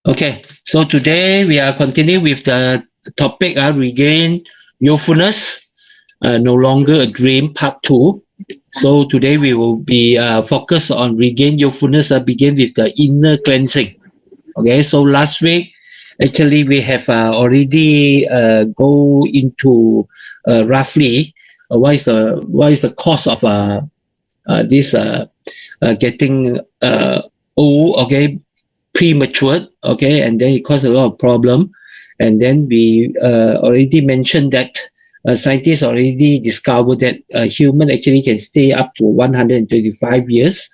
Okay, so today we are continuing with the topic regain youthfulness, no longer a dream, part two. So today we will be focused on regain youthfulness, begin with the inner cleansing. Okay, so last week actually we have already go into roughly what is the cause of this getting old, okay, premature, okay, and then it caused a lot of problem. And then we already mentioned that scientists already discovered that a human actually can stay up to 125 years,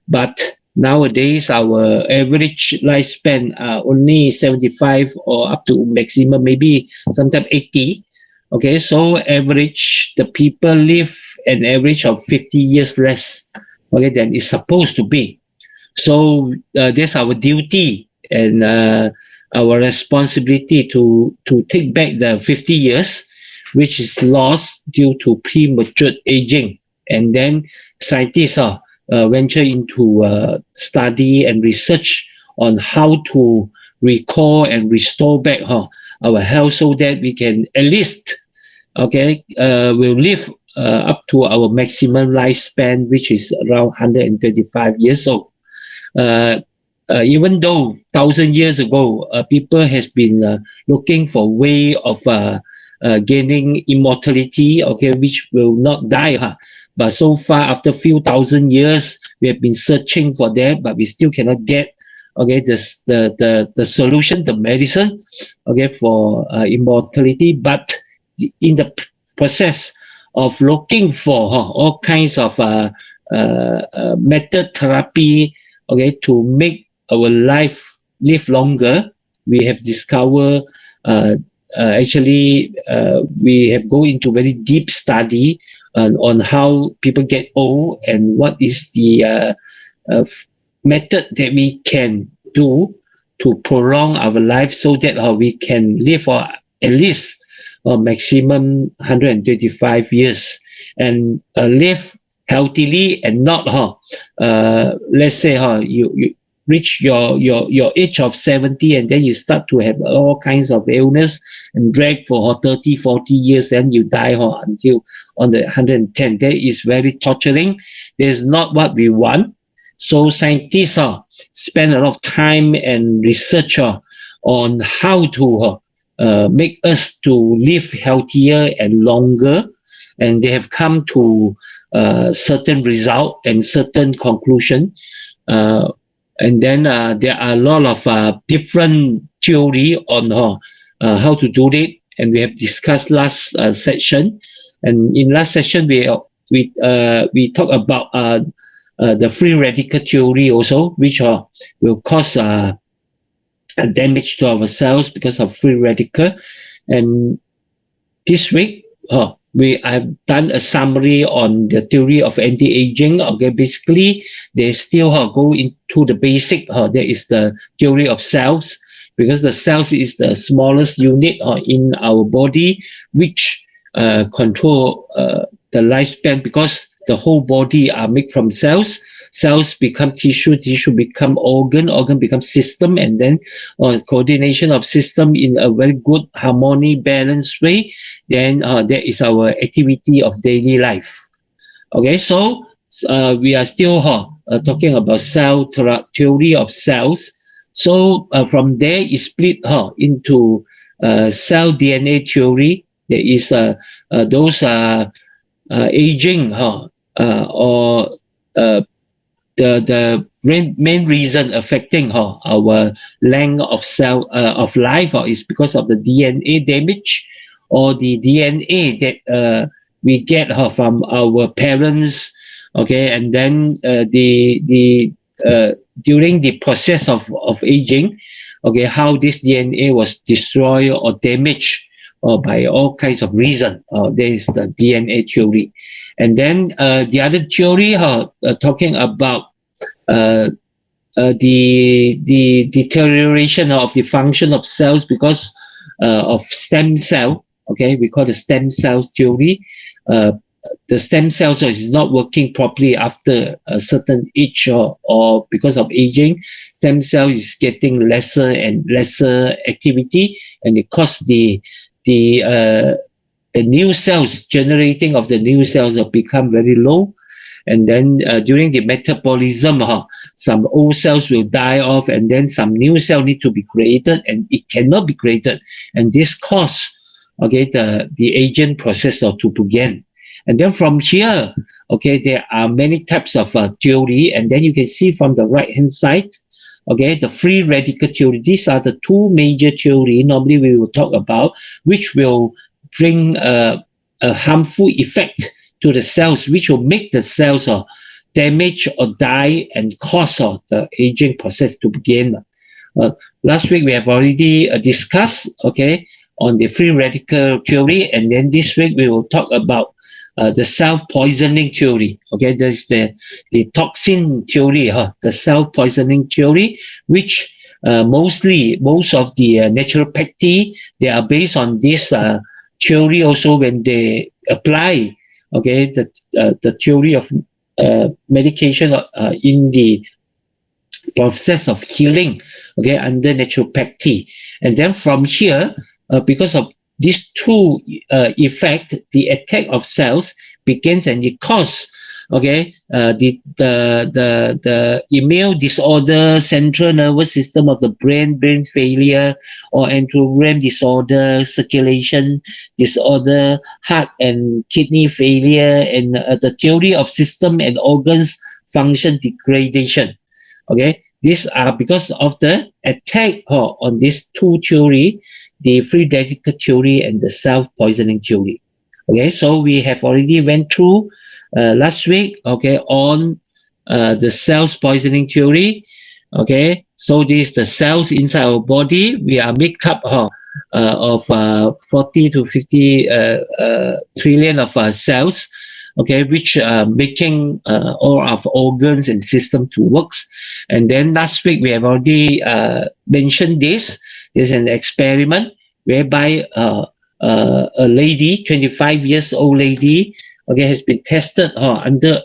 but nowadays our average lifespan only 75 or up to maximum maybe sometimes 80. Okay, so average the people live an average of 50 years less, okay, than it's supposed to be. So that's our duty and our responsibility to take back the 50 years, which is lost due to premature aging. And then scientists venture into study and research on how to recall and restore back our health so that we can at least, okay, will live up to our maximum lifespan, which is around 125 years old. uh, even though 1,000 years ago, people has been looking for way of gaining immortality, okay, which will not die, huh? But so far, after few thousand years, we have been searching for that, but we still cannot get, okay, the solution, the medicine, okay, for immortality. But in the process of looking for all kinds of method therapy, okay, to make our life live longer, we have discovered actually we have go into very deep study on how people get old and what is the uh, method that we can do to prolong our life so that we can live for at least maximum 125 years and live healthily and not let's say you reach your age of 70 and then you start to have all kinds of illness and drag for 30 40 years, then you die until on the 110. That is very torturing. That is not what we want. So scientists spend a lot of time and research on how to make us to live healthier and longer, and they have come to certain result and certain conclusion. Uh, and then there are a lot of different theory on how to do it, and we have discussed last session. And in last session, we talk about the free radical theory also, which will cause damage to our cells because of free radical. And this week, we have done a summary on the theory of anti-aging. Okay, basically, they still go into the basic. There is the theory of cells, because the cells is the smallest unit in our body, which control the lifespan, because the whole body are made from cells. Cells become tissue, tissue become organ, organ become system, and then coordination of system in a very good harmony balanced way. Then that is our activity of daily life. Okay, so we are still talking about cell theory of cells. So from there it split into cell DNA theory. There is those aging or the main reason affecting our length of cell of life is because of the DNA damage, or the DNA that we get from our parents. Okay, and then the during the process of aging, okay, how this DNA was destroyed or damaged by all kinds of reason. There is the DNA theory. And then the other theory talking about uh, the deterioration of the function of cells because of stem cell. Okay, we call the stem cells theory. Uh, the stem cells is not working properly after a certain age, or because of aging. stem cell is getting lesser and lesser activity, and it causes the new cells generating of the new cells have become very low. And then during the metabolism, some old cells will die off, and then some new cell need to be created, and it cannot be created, and this cause the aging process to begin. And then from here, there are many types of theory, and then you can see from the right hand side, the free radical theory. These are the two major theory normally we will talk about, which will bring a harmful effect to the cells, which will make the cells damage or die and cause the aging process to begin. Last week we have already discussed on the free radical theory, and then this week we will talk about the self-poisoning theory. There's the toxin theory, the self-poisoning theory, which most of the naturopathy, they are based on this theory also when they apply the theory of medication in the process of healing under naturopathy. And then from here, because of these two effect, the attack of cells begins, and it causes the immune disorder, central nervous system of the brain failure, or endocrine disorder, circulation disorder, heart and kidney failure, and the theory of system and organs function degradation. These are because of the attack on these two theory, the free radical theory and the self-poisoning theory. So we have already went through last week on the cells poisoning theory. So these the cells inside our body. We are made up of 40 to 50 trillion of cells, which are making all of organs and system to works. And then last week we have already mentioned this. There's an experiment whereby a lady, 25 years old lady, has been tested under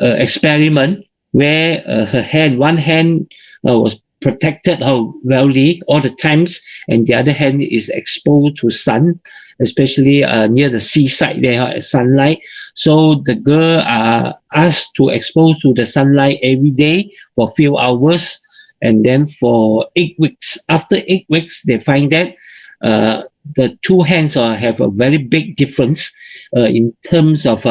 experiment where her hand, one hand was protected wellly all the times, and the other hand is exposed to sun, especially near the seaside there, sunlight. So the girl are asked to expose to the sunlight every day for a few hours, and then for 8 weeks. After 8 weeks, they find that the two hands have a very big difference in terms of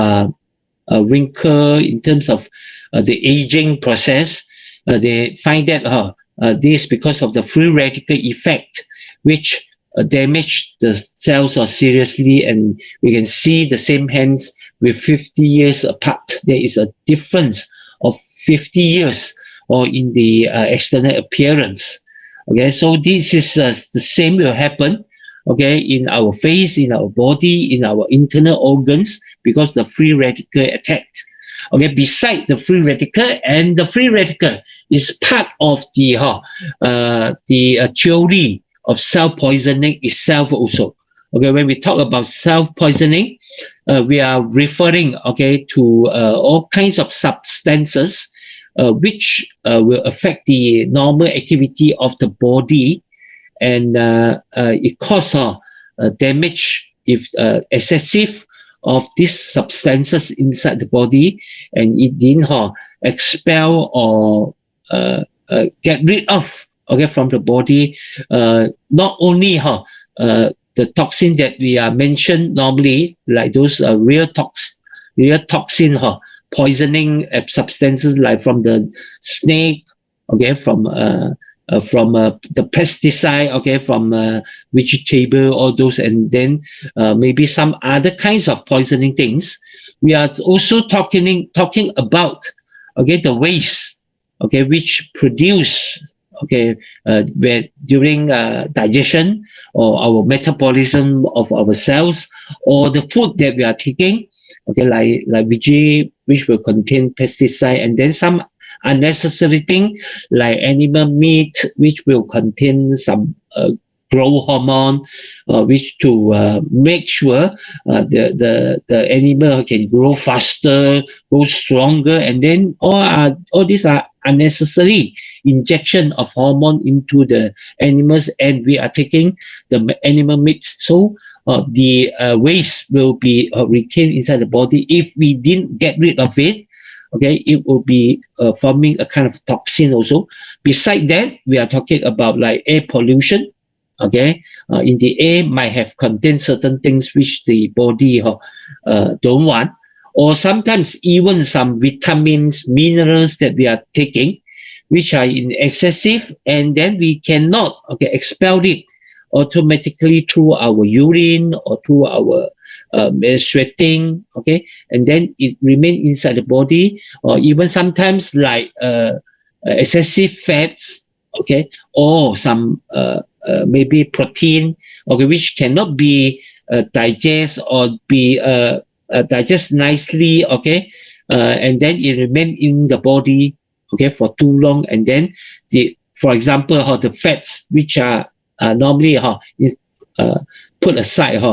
wrinkle, in terms of the aging process. They find that this because of the free radical effect, which damage the cells seriously, and we can see the same hands with 50 years apart. There is a difference of 50 years in the external appearance. So this is the same will happen in our face, in our body, in our internal organs, because the free radical attacked. Beside the free radical, and the free radical is part of the theory of self-poisoning itself also. When we talk about self-poisoning, we are referring to all kinds of substances which will affect the normal activity of the body, and it causes damage if excessive of these substances inside the body, and it didn't expel or get rid of from the body. Not only the toxin that we are mentioned normally, like those real toxin poisoning substances, like from the snake, from the pesticide, from vegetable, all those, and then maybe some other kinds of poisoning things. We are also talking about the waste, which produce where during digestion or our metabolism of our cells, or the food that we are taking, like veggie, which will contain pesticide, and then some unnecessary thing like animal meat, which will contain some growth hormone, which to make sure the animal can grow faster, grow stronger, and then all these are unnecessary injection of hormone into the animals, and we are taking the animal meat, so the waste will be retained inside the body. If we didn't get rid of it, okay, it will be forming a kind of toxin also. Beside that, we are talking about like air pollution. Okay, in the air might have contained certain things which the body don't want, or sometimes even some vitamins, minerals that we are taking, which are in excessive, and then we cannot expel it automatically through our urine or through our sweating, okay, and then it remain inside the body, or even sometimes like excessive fats, okay, or some maybe protein, okay, which cannot be digest or be digest nicely, okay, and then it remain in the body, okay, for too long, and then for example, the fats which are normally uh, put aside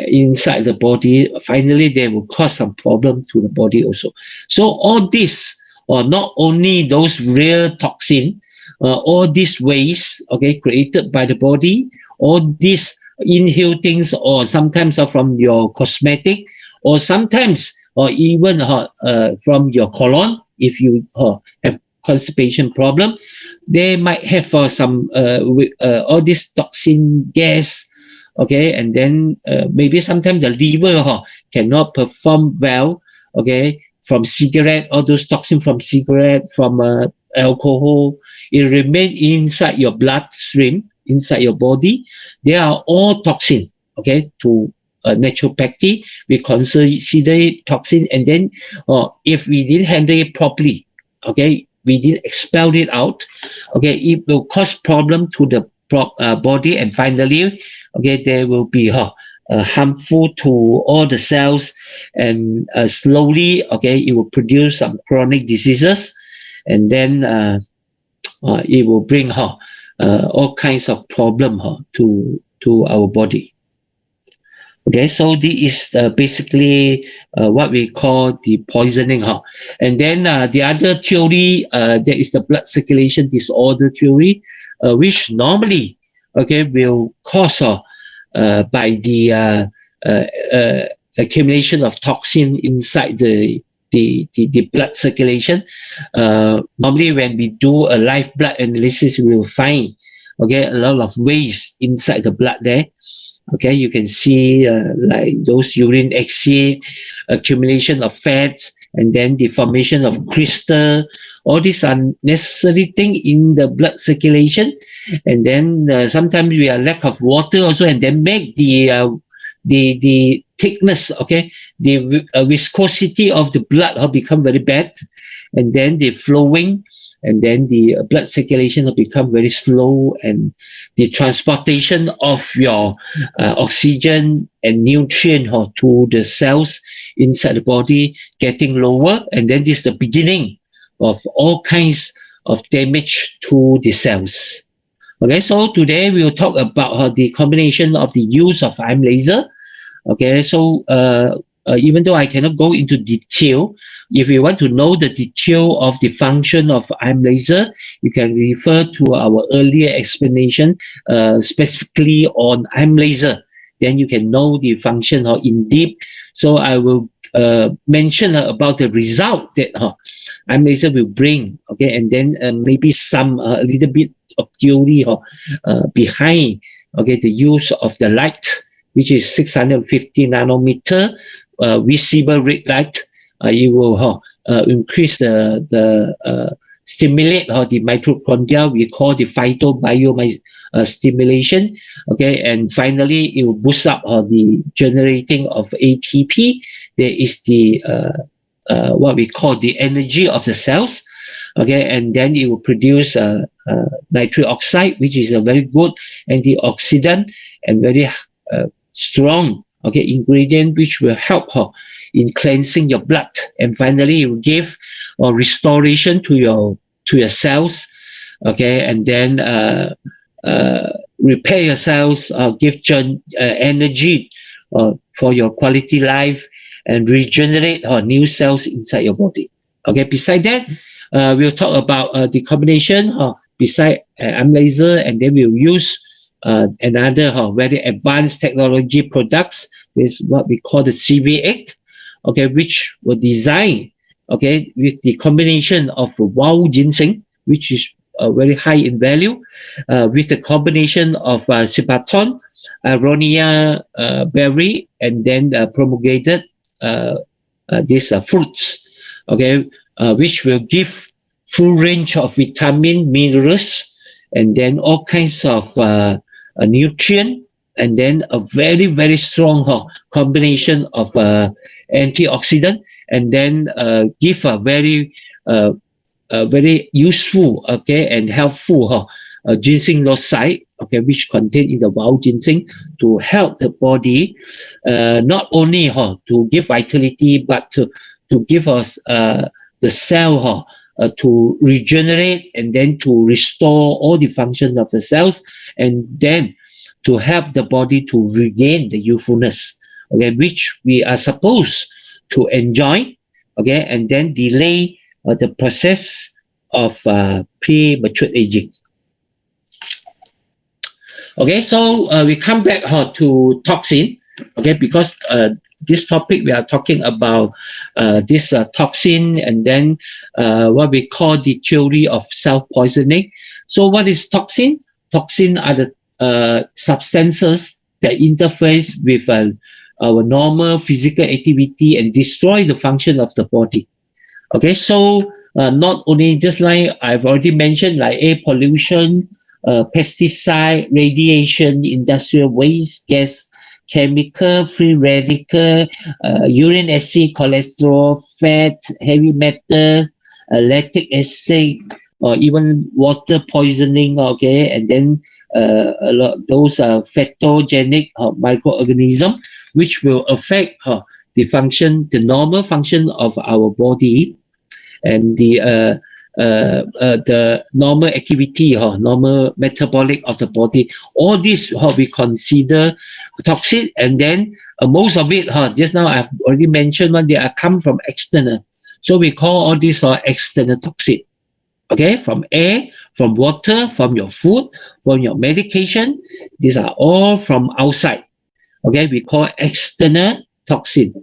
inside the body, finally they will cause some problem to the body also. So all this, or not only those real toxin, all these waste, okay, created by the body, all these inhaled things, or sometimes are from your cosmetic, or sometimes or even from your colon, if you have constipation problem, they might have some all this toxin gas, okay, and then maybe sometimes the liver cannot perform well, okay, from cigarette, all those toxin from cigarette, from alcohol, it remain inside your bloodstream, inside your body. They are all toxin, okay, to naturopathy. We consider it toxin, and then if we didn't handle it properly, okay, we didn't expel it out, okay, it will cause problem to the body, and finally, okay, there will be harmful to all the cells, and slowly, okay, it will produce some chronic diseases, and then it will bring all kinds of problem to our body. Okay, so this is basically what we call the poisoning. And then the other theory, there is the blood circulation disorder theory, which normally, okay, will cause by the accumulation of toxin inside the blood circulation. Normally, when we do a live blood analysis, we will find, okay, a lot of waste inside the blood there. Okay, you can see like those urine exit, accumulation of fats, and then the formation of crystal. All these unnecessary things in the blood circulation, and then sometimes we are lack of water also, and then make the thickness, okay, the viscosity of the blood become very bad, and then the flowing, and then the blood circulation will become very slow, and the transportation of your oxygen and nutrient to the cells inside the body getting lower, and then this is the beginning of all kinds of damage to the cells. Okay, so today we will talk about the combination of the use of IM laser. Okay, so even though I cannot go into detail, if you want to know the detail of the function of IM laser, you can refer to our earlier explanation, specifically on IM laser. Then you can know the function in deep. So I will mention about the result that IM laser will bring. Okay, and then maybe some a little bit of theory behind, okay, the use of the light, which is 650 nanometer visible red light. It will increase the stimulate the mitochondria. We call the phytobiome stimulation. Okay, and finally it will boost up the generating of ATP. There is the what we call the energy of the cells. Okay, and then it will produce nitric oxide, which is a very good antioxidant and very strong, okay, ingredient, which will help in cleansing your blood, and finally it will give restoration to your cells. Okay, and then repair your cells, give energy for your quality life, and regenerate new cells inside your body. Okay, beside that, we'll talk about the combination beside laser, and then we'll use another very advanced technology products. This is what we call the CV8, okay, which were designed, okay, with the combination of wild ginseng, which is very high in value, with the combination of Sipaton, Aronia berry, and then promulgated these fruits, okay, which will give full range of vitamin, minerals, and then all kinds of nutrient, and then a very very strong combination of antioxidant, and then give a very useful, okay, and helpful ginseng loside, okay, which contain in the wild ginseng to help the body not only to give vitality, but to give us the cell to regenerate, and then to restore all the functions of the cells, and then to help the body to regain the youthfulness, okay, which we are supposed to enjoy, okay, and then delay the process of premature aging. Okay, so we come back to toxin, okay, because this topic we are talking about this toxin, and then what we call the theory of self-poisoning. So what is toxin? Toxin are the substances that interface with our normal physical activity and destroy the function of the body. Okay, so not only just like I've already mentioned, like air pollution, pesticide, radiation, industrial waste, gas, chemical, free radical, urine acid, cholesterol, fat, heavy metal, lactic acid, or even water poisoning, okay, and then those pathogenic microorganisms which will affect the normal function of our body, and the normal activity, normal metabolic of the body. All this we consider toxic, and then most of it, just now I've already mentioned, they are come from external. So we call all these external toxic. Okay, from air, from water, from your food, from your medication. These are all from outside. Okay, we call external toxin.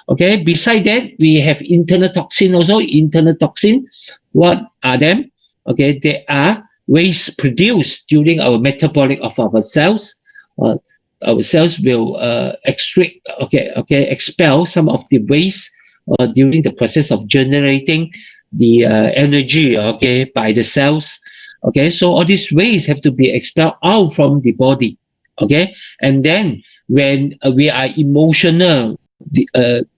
Okay, beside that, we have internal toxin also. Internal toxin, what are them? Okay, they are waste produced during our metabolic of our cells. Our cells will expel some of the waste during the process of generating the energy, okay, by the cells. Okay, so all these waste have to be expelled out from the body. Okay, and then when we are emotional,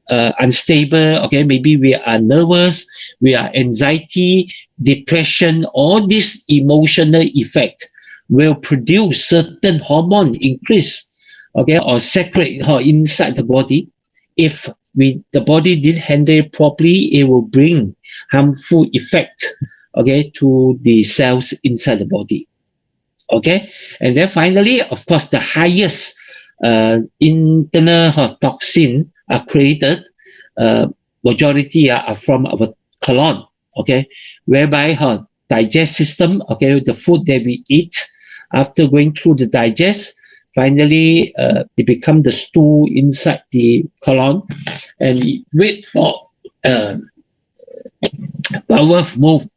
unstable, okay, maybe we are nervous, we are anxiety, depression, all this emotional effect will produce certain hormone increase, okay, or secrete inside the body. If the body didn't handle it properly, it will bring harmful effect, okay, to the cells inside the body. Okay, and then finally, of course, the highest internal toxin are created. Majority are from our colon. Okay, whereby digest system. Okay, the food that we eat, after going through the digest, finally it become the stool inside the colon, and wait for power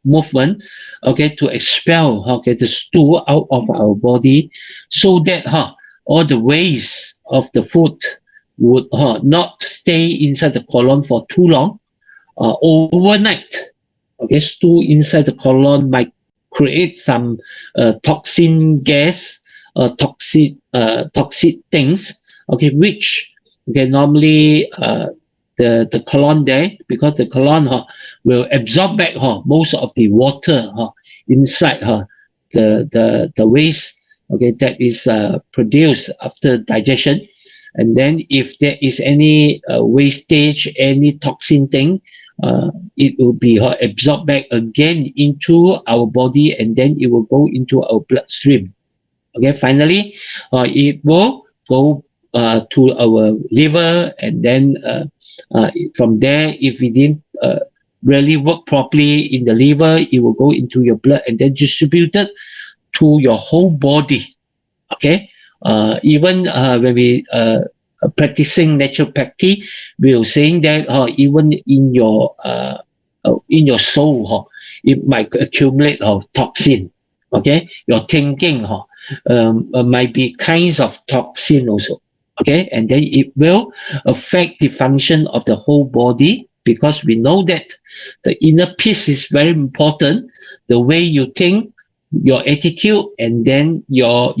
movement, okay, to expel, okay, the stool out of our body, so that all the waste of the food would not stay inside the colon for too long. Overnight, okay, stool inside the colon might create some toxin gas, toxic things, okay, which normally the colon there, because the colon will absorb back most of the water inside the waste, okay, that is produced after digestion. And then if there is any wastage, any toxin thing, it will be absorbed back again into our body, and then it will go into our bloodstream. Okay, finally, it will go to our liver, and then from there, if we didn't really work properly in the liver, it will go into your blood and then distributed to your whole body. Okay, even when we practicing naturopathy, we are saying that even in your soul, it might accumulate toxin. Okay, your thinking might be kinds of toxin also. Okay, and then it will affect the function of the whole body, because we know that the inner peace is very important. The way you think, your attitude, and then your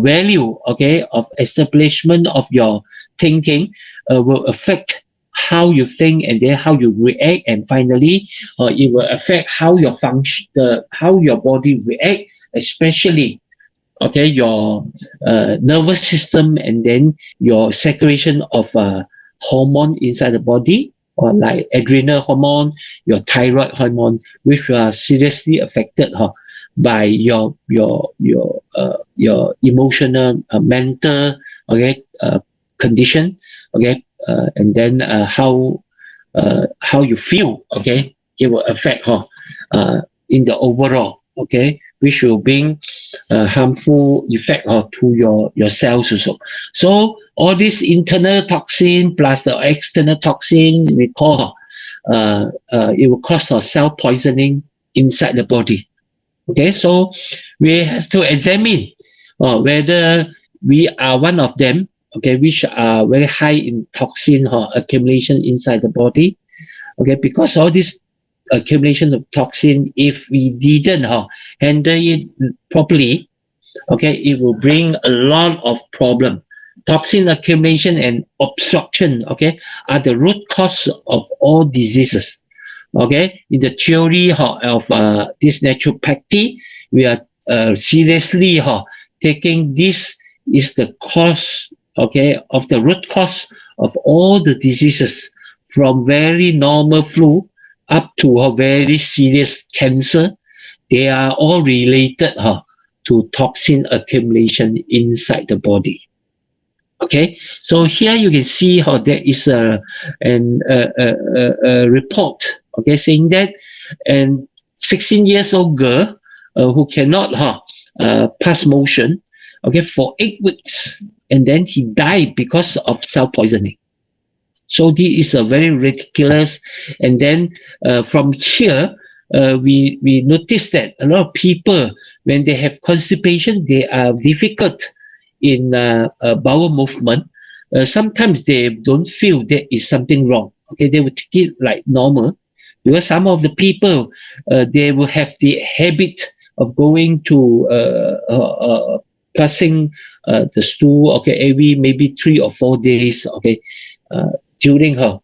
value, okay, of establishment of your thinking will affect how you think, and then how you react, and finally it will affect how your function, how your body react, especially okay your nervous system, and then your secretion of hormone inside the body, or like adrenal hormone, your thyroid hormone, which are seriously affected by your emotional mental, okay, condition, okay, and then how you feel, okay, it will affect in the overall, okay, which will bring harmful effect to your cells also. So all this internal toxin plus the external toxin, we call it will cause cell poisoning inside the body. Okay, so we have to examine whether we are one of them, okay, which are very high in toxin accumulation inside the body. Okay, because all this accumulation of toxin, if we didn't handle it properly, okay, it will bring a lot of problem. Toxin accumulation and obstruction, okay, are the root cause of all diseases. Okay, in the theory of this naturopathy, we are seriously taking this is the cause, okay, of the root cause of all the diseases, from very normal flu up to a very serious cancer. They are all related to toxin accumulation inside the body. Okay, so here you can see how there is a report, okay, saying that and 16 years old girl who cannot pass motion, okay, for 8 weeks, and then he died because of cell poisoning. So this is a very ridiculous. And then from here, we notice that a lot of people, when they have constipation, they are difficult in bowel movement. Sometimes they don't feel there is something wrong. Okay, they will take it like normal, because some of the people they will have the habit of going to passing the stool, okay, every maybe 3 or 4 days, okay, during her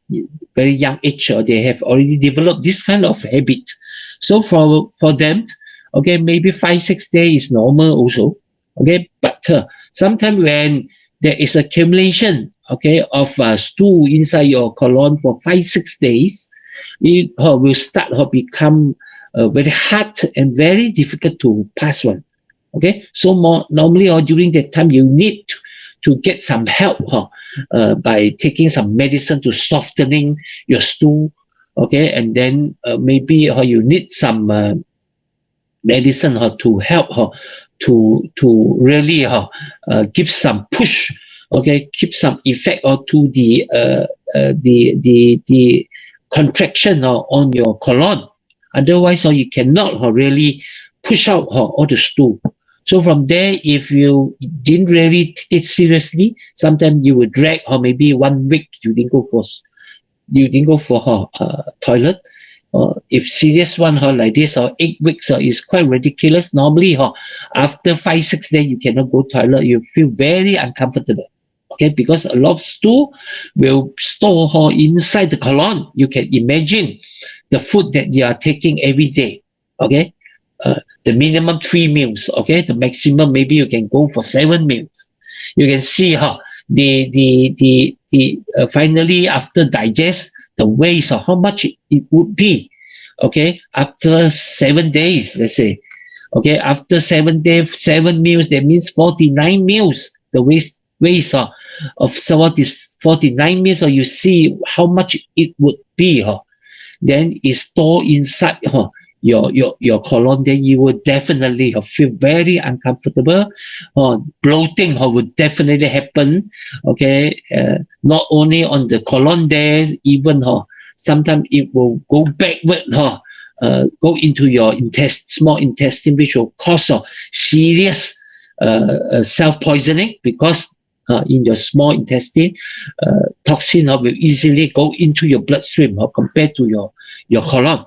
very young age, they have already developed this kind of habit. So for them, okay, maybe 5 6 days is normal also, okay, but sometimes when there is accumulation, okay, of stool inside your colon for 5 6 days, it will start to become very hard and very difficult to pass one. Okay, so normally during that time you need to get some help by taking some medicine to softening your stool. Okay, and then maybe you need some medicine to help to really give some push, okay, keep some effect to the contraction on your colon. Otherwise you cannot really push out all the stool. So from there, if you didn't really take it seriously, sometimes you would drag, or maybe 1 week you didn't go for toilet. If serious one like this, or 8 weeks is quite ridiculous. Normally after 5 6 days you cannot go toilet, you feel very uncomfortable. Okay, because a lot of stool will store inside the colon. You can imagine the food that you are taking every day. Okay, the minimum 3 meals. Okay, the maximum maybe you can go for 7 meals. You can see the finally after digest the waste of how much it would be. Okay, after 7 days, let's say. Okay, after 7 days, 7 meals, that means 49 meals. The waste of what is 49 meals, or you see how much it would be. Then it's stored inside your colon, then you will definitely feel very uncomfortable. Bloating would definitely happen. Okay, not only on the colon there, even sometimes it will go backward. Go into your small intestine, which will cause serious self-poisoning, because in your small intestine, toxin will easily go into your bloodstream compared to your colon.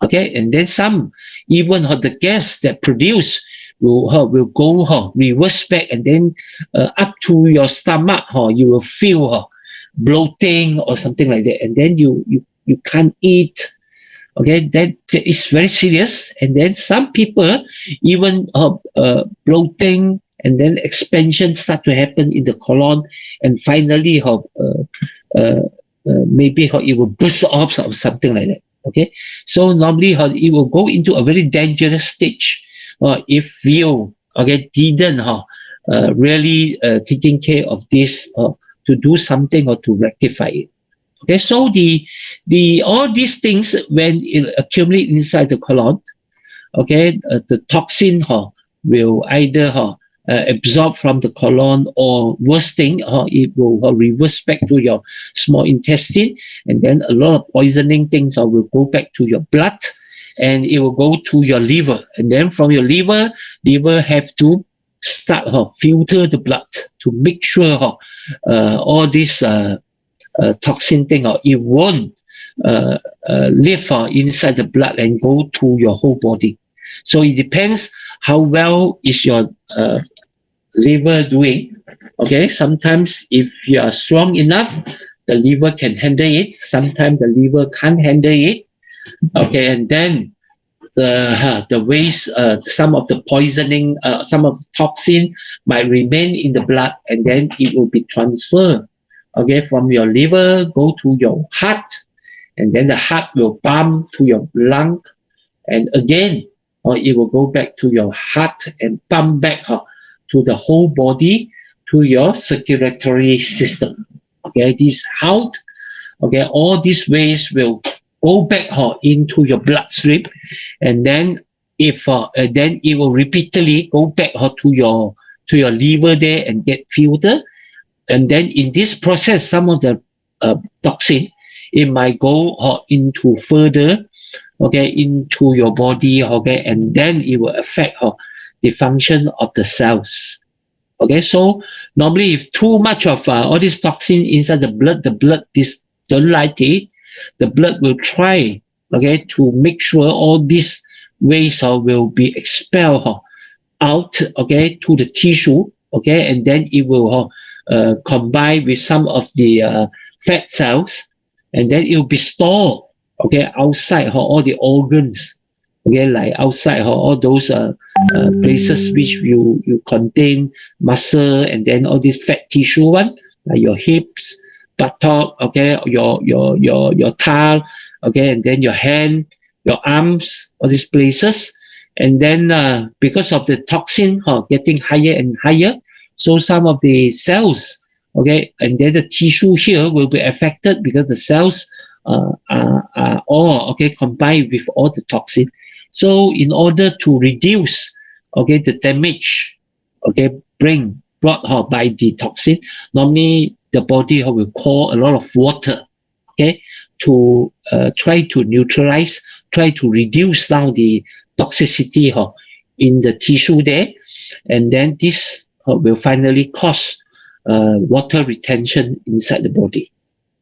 Okay, and then some, even the gas that produce will go reverse back, and then up to your stomach. You will feel bloating or something like that, and then you can't eat. Okay, that is very serious. And then some people, even bloating, and then expansion start to happen in the colon, and finally maybe it will burst off or something like that. Okay, so normally it will go into a very dangerous stage if you didn't really taking care of this, to do something or to rectify it. Okay, so the all these things, when it accumulate inside the colon, okay, the toxin will either absorb from the colon, or worst thing, it will reverse back to your small intestine, and then a lot of poisoning things will go back to your blood, and it will go to your liver, and then from your liver have to start filter the blood to make sure all these toxin thing, or it won't live inside the blood and go to your whole body. So it depends how well is your liver doing. Okay, sometimes if you are strong enough, the liver can handle it. Sometimes the liver can't handle it. Okay, and then the waste, some of the poisoning, some of the toxin might remain in the blood, and then it will be transferred. Okay, from your liver go to your heart, and then the heart will pump to your lung, and again, or it will go back to your heart and pump back to the whole body, to your circulatory system. Okay, this how all these ways will go back into your bloodstream, and then then it will repeatedly go back to your liver there and get filtered. And then in this process, some of the toxin, it might go into further, into your body, and then it will affect the function of the cells. Okay, so normally if too much of all this toxin inside the blood don't like it. The blood will try, to make sure all these waste will be expelled out, to the tissue, and then it will combine with some of the fat cells, and then it will be stored, outside all the organs, like outside all those places which you contain muscle, and then all these fat tissue one, like your hips, buttock, your thigh, and then your hand, your arms, all these places. And then because of the toxin getting higher and higher, so some of the cells, and then the tissue here will be affected, because the cells are all combined with all the toxin. So in order to reduce the damage brought by the toxin, normally the body will pour a lot of water, to try to neutralize, try to reduce down the toxicity in the tissue there, and then this will finally cause water retention inside the body.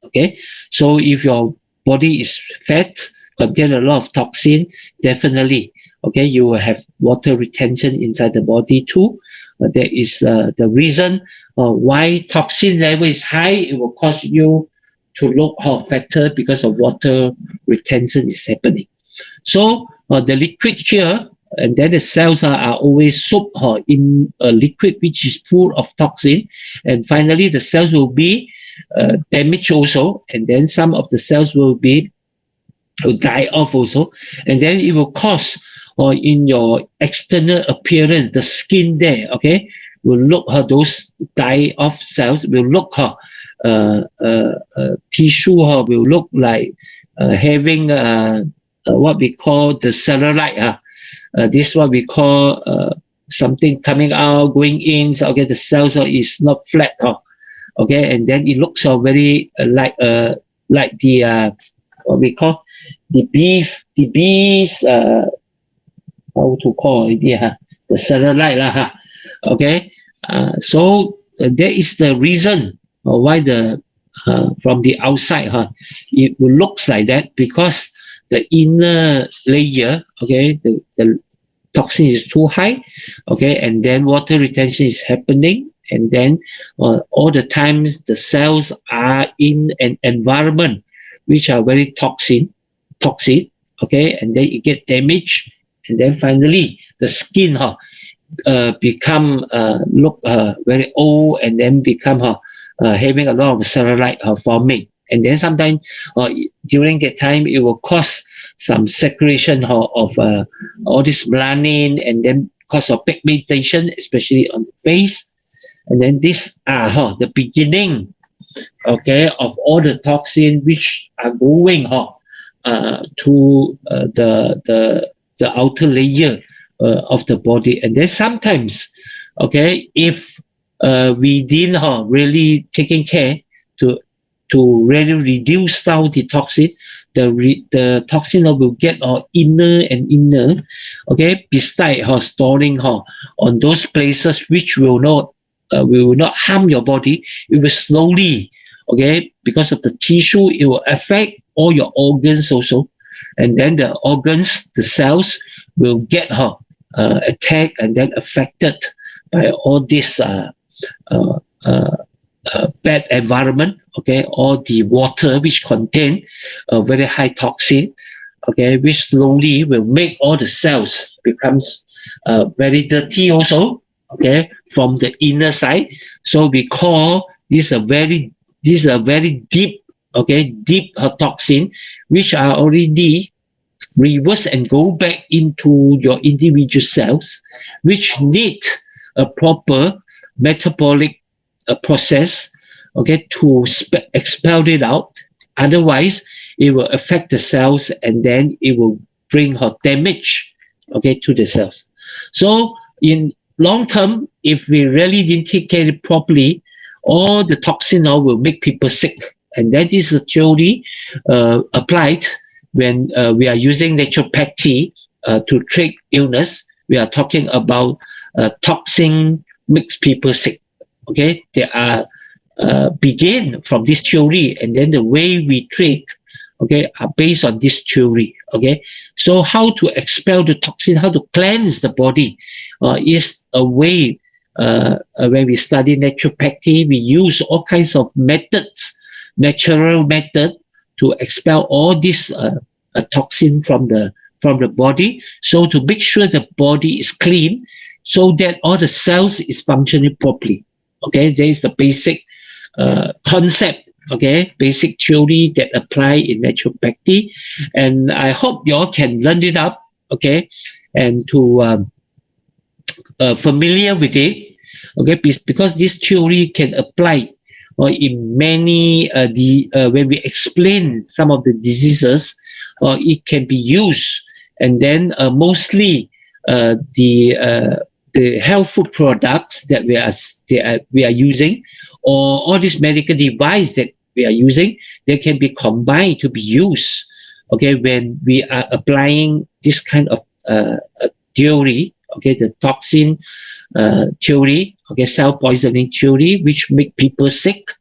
Okay, so if your body is fat, contain a lot of toxin, definitely, you will have water retention inside the body too. That is the reason why toxin level is high. It will cause you to look fatter, because of water retention is happening. So the liquid here, and then the cells are always soaked in a liquid which is full of toxin, and finally the cells will be damaged also, and then some of the cells will die off also, and then it will cause or in your external appearance, the skin there, okay, will look those die off cells will look tissue will look like having what we call the cellulite. This is what we call something coming out, going in. So, okay, the cells is not flat. Okay, and then it looks very like the what we call the bees how to call it, the cellulite lah. Okay, so that is the reason why the from the outside it looks like that, because the inner layer, okay, the toxin is too high, okay, and then water retention is happening, and then all the times the cells are in an environment which are very toxic, okay, and then it get damaged, and then finally the skin become look very old, and then become having a lot of cellulite forming, and then sometimes during that time it will cause some secretion of all this melanin, and then cause of pigmentation, especially on the face, and then these are the beginning, okay, of all the toxin which are going to the outer layer of the body. And then sometimes, okay, if we didn't really taking care to really reduce down the toxin, the toxin will get inner and inner, okay, beside storing on those places which will not harm your body. It will slowly, okay, because of the tissue, it will affect all your organs also, and then the organs, the cells will get attacked and then affected by all this bad environment, okay, or the water which contain very high toxin, okay, which slowly will make all the cells becomes very dirty also, okay, from the inner side. So we call this a very deep, okay, deep toxin, which are already reverse and go back into your individual cells, which need a proper metabolic process, okay, to expel it out. Otherwise, it will affect the cells, and then it will bring damage, okay, to the cells. So in long term, if we really didn't take care of it properly, all the toxin will make people sick. And that is the theory applied when we are using naturopathy to treat illness. We are talking about toxin makes people sick. Okay, they are begin from this theory, and then the way we treat, okay, are based on this theory. Okay, so how to expel the toxin, how to cleanse the body, is a way. When we study naturopathy, we use all kinds of methods, natural method, to expel all this toxin from the body, so to make sure the body is clean, so that all the cells is functioning properly. Okay, there is the basic concept, okay, basic theory that apply in naturopathy, and I hope you all can learn it up, okay, and to familiar with it, okay, because this theory can apply in many when we explain some of the diseases, it can be used, and then mostly the health food products that we are using, or all these medical device that we are using, they can be combined to be used, okay, when we are applying this kind of theory, okay, the toxin theory, okay, cell poisoning theory, which make people sick.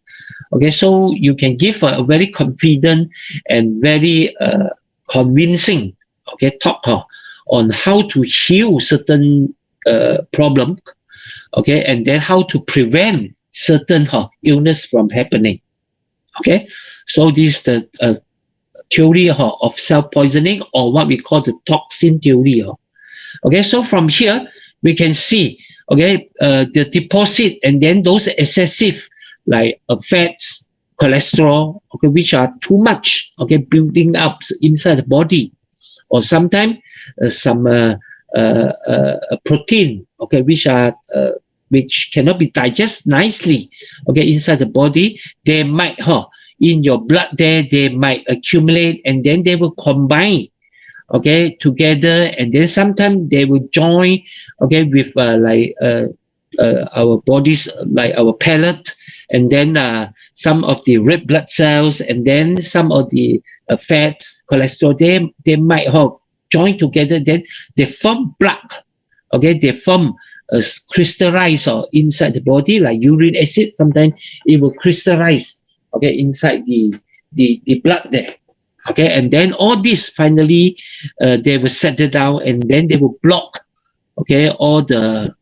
Okay, so you can give a very confident and very convincing, okay, talk on how to heal certain problem, okay, and then how to prevent certain illness from happening. Okay, so this is the theory of cell poisoning, or what we call the toxin theory. Okay, so from here we can see, okay, the deposit, and then those excessive like fats, cholesterol, okay, which are too much, okay, building up inside the body, or sometimes some protein, okay, which cannot be digested nicely, okay, inside the body. They might, in your blood there, they might accumulate, and then they will combine, okay, together, and then sometimes they will join, okay, with our bodies, like our palate, and then some of the red blood cells, and then some of the fats, cholesterol, they might join together, then they form plaque, okay, they form crystallize inside the body, like uric acid. Sometimes it will crystallize, okay, inside the blood there, okay, and then all this finally they will settle down, and then they will block, okay, all the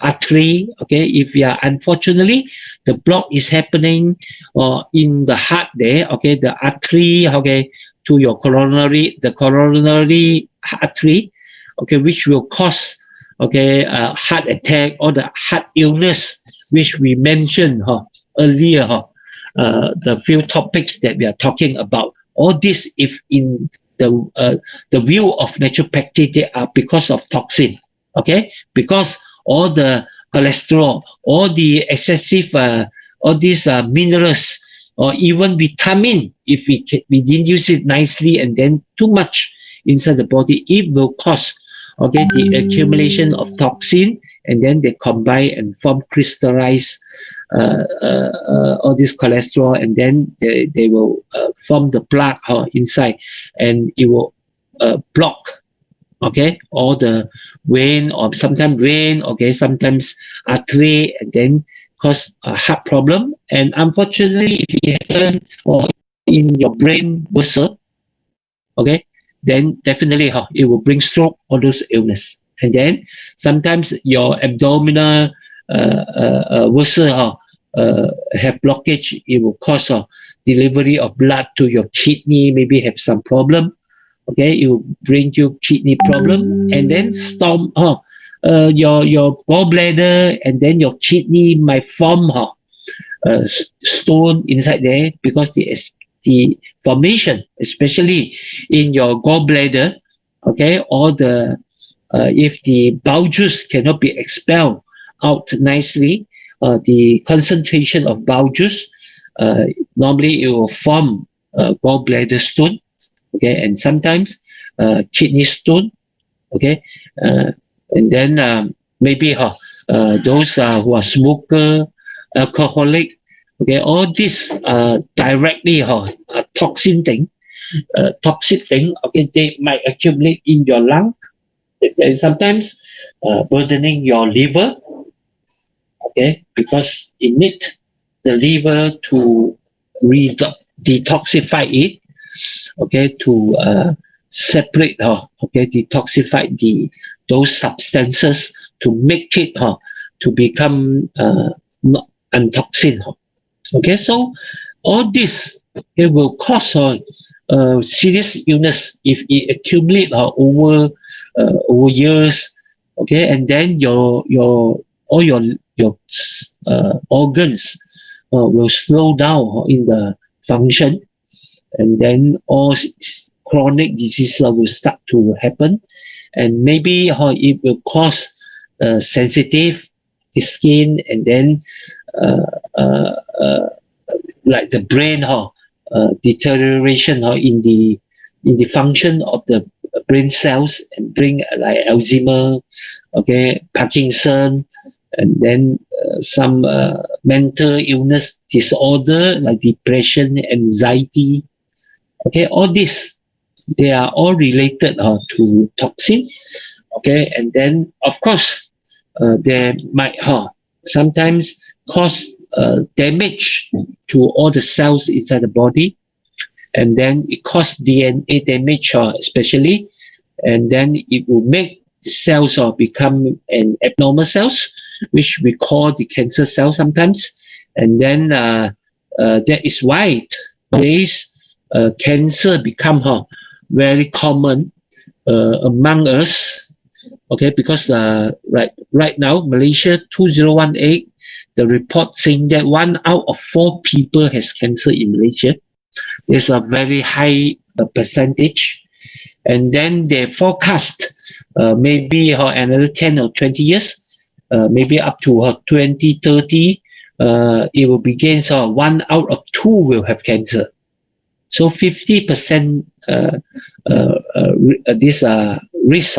artery, okay. If you are, unfortunately, the block is happening in the heart there, okay, the artery, okay, to your coronary artery, okay, which will cause, okay, heart attack or the heart illness, which we mentioned earlier, the few topics that we are talking about. All this, if in the view of naturopathy, they are because of toxin, okay, because all the cholesterol, all the excessive, all these minerals, or even vitamin, if we didn't use it nicely, and then too much inside the body, it will cause, okay, the accumulation of toxin, and then they combine and form crystallize all this cholesterol, and then they will form the plaque inside, and it will block, okay, all the vein, or sometimes vein, okay, sometimes artery, and then cause a heart problem. And unfortunately, if it happen or in your brain vessel, okay, then definitely it will bring stroke, all those illness. And then sometimes your abdominal vessel have blockage. It will cause delivery of blood to your kidney, maybe have some problem, okay, it will bring you kidney problem, and then storm your gallbladder, and then your kidney might form stone inside there, because the formation, especially in your gallbladder, okay, all the if the bowel juice cannot be expelled out nicely, the concentration of bowel juice, normally it will form gallbladder stone, okay, and sometimes kidney stone, okay, and then maybe those who are smoker, alcoholic, okay, all this directly toxin thing, toxic thing, okay, they might accumulate in your lung, and sometimes burdening your liver, okay, because it needs the liver to detoxify it, okay, to separate, okay, detoxify those substances to make it to become not untoxin. Okay, so all this, it will cause serious illness if it accumulate over years, okay, and then all your organs will slow down in the function, and then all chronic diseases will start to happen, and maybe it will cause sensitive skin, and then like the brain deterioration in the function of the brain cells, and bring like Alzheimer, okay, Parkinson, and then some mental illness disorder like depression, anxiety, okay, all this, they are all related to toxin, okay, and then of course they might sometimes cause damage to all the cells inside the body, and then it causes DNA damage, especially, and then it will make the cells become an abnormal cells, which we call the cancer cell sometimes, and then that is why nowadays cancer become very common among us, okay, because right now Malaysia 2018, the report saying that 1 out of 4 people has cancer in Malaysia. There's a very high percentage, and then they forecast maybe another 10 or 20 years, maybe up to 2030, it will begin, so 1 out of 2 will have cancer. So 50% this risk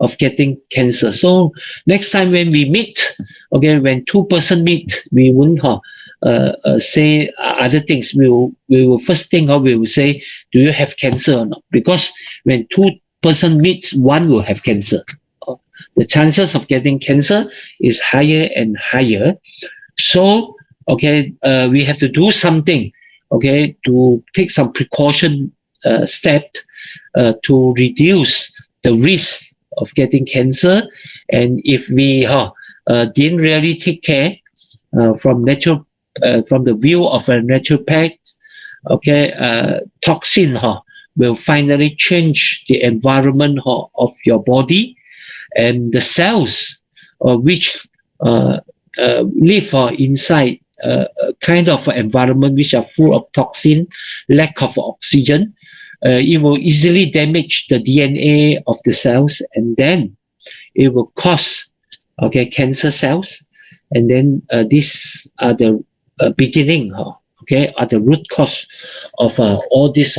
of getting cancer. So next time when we meet, okay, when 2 person meet, we won't say other things. We will first thing we will say, do you have cancer or not? Because when 2 person meet, one will have cancer. The chances of getting cancer is higher and higher. So okay, we have to do something, okay, to take some precaution step to reduce the risk of getting cancer. And if we didn't really take care from the view of a naturopath, okay, toxin will finally change the environment of your body, and the cells which live inside kind of environment which are full of toxin, lack of oxygen, it will easily damage the DNA of the cells, and then it will cause cancer cells. And then these are the beginning, okay, are the root cause of all this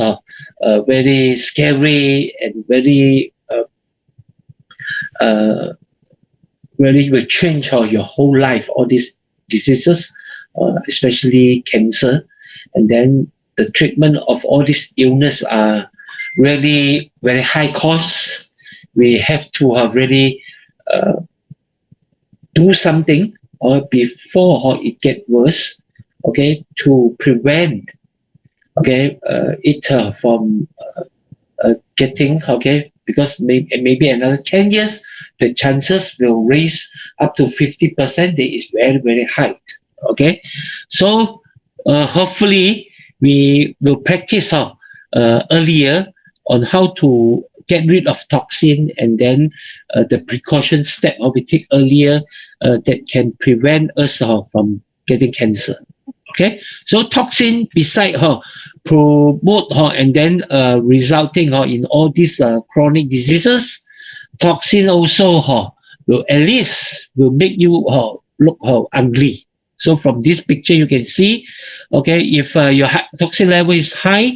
very scary and very really will change your whole life, all these diseases, especially cancer. And then the treatment of all these illness are really very high cost. We have to really do something before it get worse, okay, to prevent it from getting, because maybe another 10 years, the chances will raise up to 50%. That is very, very high. Okay, so hopefully we will practice earlier on how to get rid of toxin, and then the precaution step we take earlier that can prevent us from getting cancer. Okay, so toxin beside promote and then resulting in all these chronic diseases, toxin also will at least will make you look ugly. So from this picture you can see, okay, if your toxin level is high,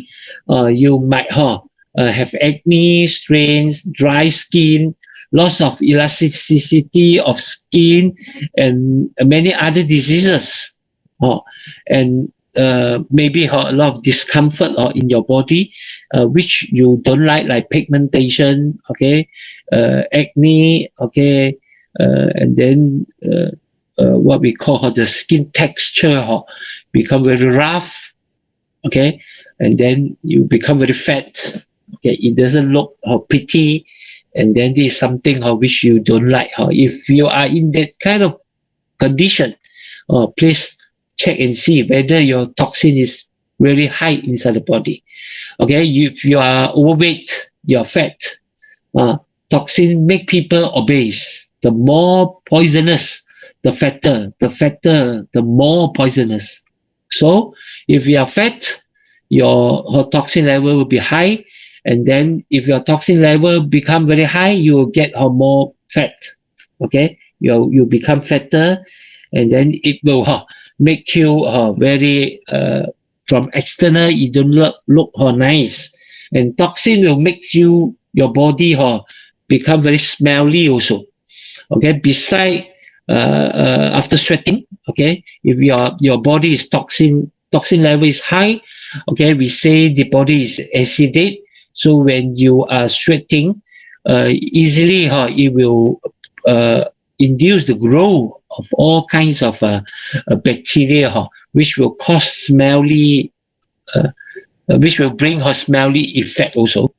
you might have acne, strains, dry skin, loss of elasticity of skin, and many other diseases. And maybe a lot of discomfort in your body, which you don't like pigmentation, okay, acne, okay, and then what we call the skin texture become very rough, okay, and then you become very fat, okay, it doesn't look pretty, and then this is something which you don't like. If you are in that kind of condition, please check and see whether your toxin is really high inside the body. Okay, if you are overweight, you are fat, toxin make people obese. The more poisonous, the fatter, the more poisonous. So if you are fat, your toxin level will be high, and then if your toxin level become very high, you will get more fat. Okay, you become fatter, and then it will make you very from external you don't look nice, and toxin will make your body become very smelly also. Okay, beside after sweating, okay, if your body is toxin level is high, okay, we say the body is acidic. So when you are sweating, easily it will induce the growth of all kinds of bacteria, which will cause smelly, which will bring smelly effect also.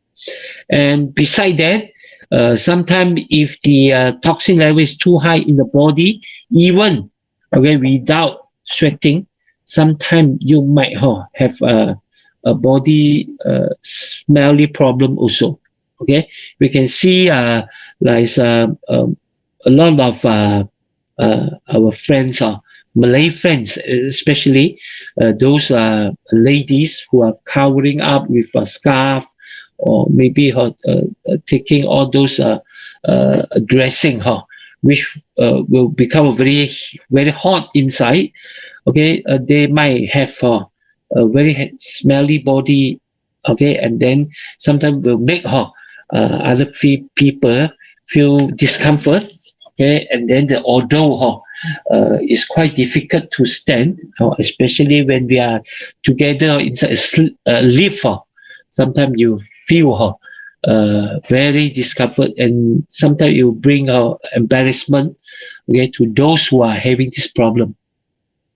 And beside that, sometimes if the toxin level is too high in the body, even without sweating, sometimes you might have a body smelly problem also. Okay, we can see like a lot of our friends, Malay friends, especially those ladies who are covering up with a scarf or maybe taking all those dressing, which will become very very hot inside. Okay, they might have a very smelly body. Okay, and then sometimes will make other people feel discomfort. Okay, and then the odor is quite difficult to stand, especially when we are together inside a lift. Sometimes you feel very discomfort, and sometimes it will bring embarrassment, okay, to those who are having this problem.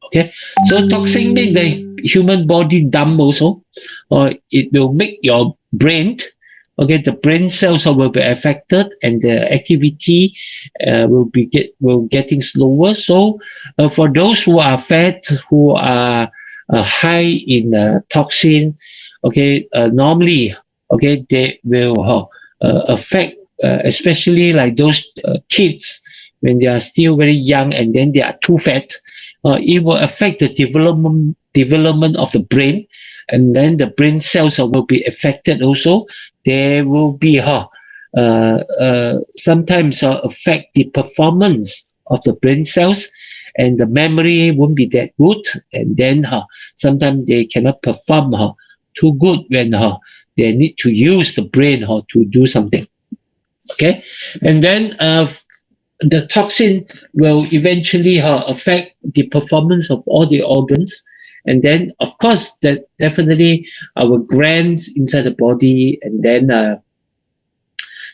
Okay, so toxin make the human body dumb also, or it will make your brain, okay, the brain cells will be affected, and the activity will getting slower. So for those who are fat, who are high in toxin, okay, normally, okay, they will affect, especially like those kids when they are still very young and then they are too fat. It will affect the development of the brain, and then the brain cells will be affected also. There will be sometimes affect the performance of the brain cells, and the memory won't be that good, and then sometimes they cannot perform too good when they need to use the brain to do something. Okay, and then the toxin will eventually affect the performance of all the organs, and then of course that definitely our glands inside the body, and then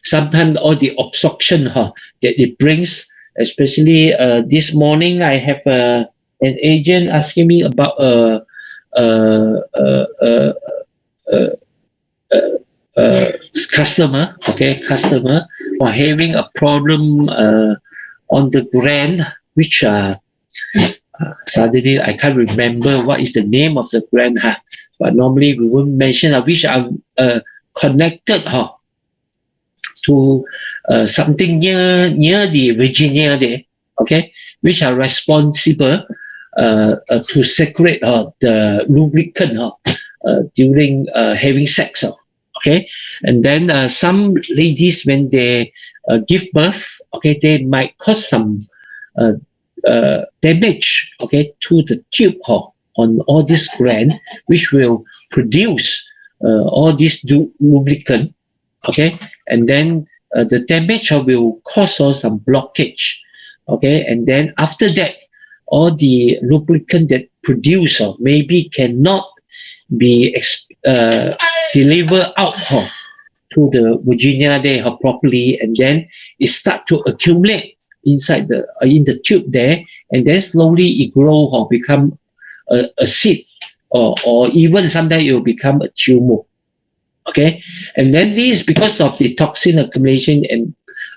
sometimes all the obstruction that it brings. Especially this morning I have an agent asking me about uh, uh, uh, uh, uh, customer for having a problem on the gland, which suddenly I can't remember what is the name of the gland, but normally we won't mention, which are connected to something near the Virginia there, okay, which are responsible to secrete the lubricant during having sex. Okay, and then some ladies when they give birth, okay, they might cause some uh, damage, okay, to the tube on all this gland, which will produce all this lubricant, okay, and then the damage will cause some blockage, okay, and then after that all the lubricant that produce maybe cannot be delivered out to the Virginia there properly, and then it start to accumulate inside the in the tube there, and then slowly it grow or become a seed, or even sometimes it will become a tumor. Okay, and then this because of the toxin accumulation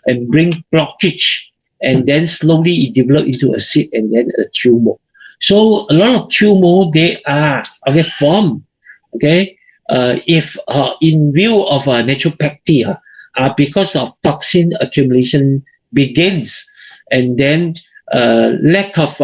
and bring blockage, and then slowly it develop into a seed and then a tumor. So a lot of tumor they are okay formed, okay, if in view of naturopathy, because of toxin accumulation begins, and then lack of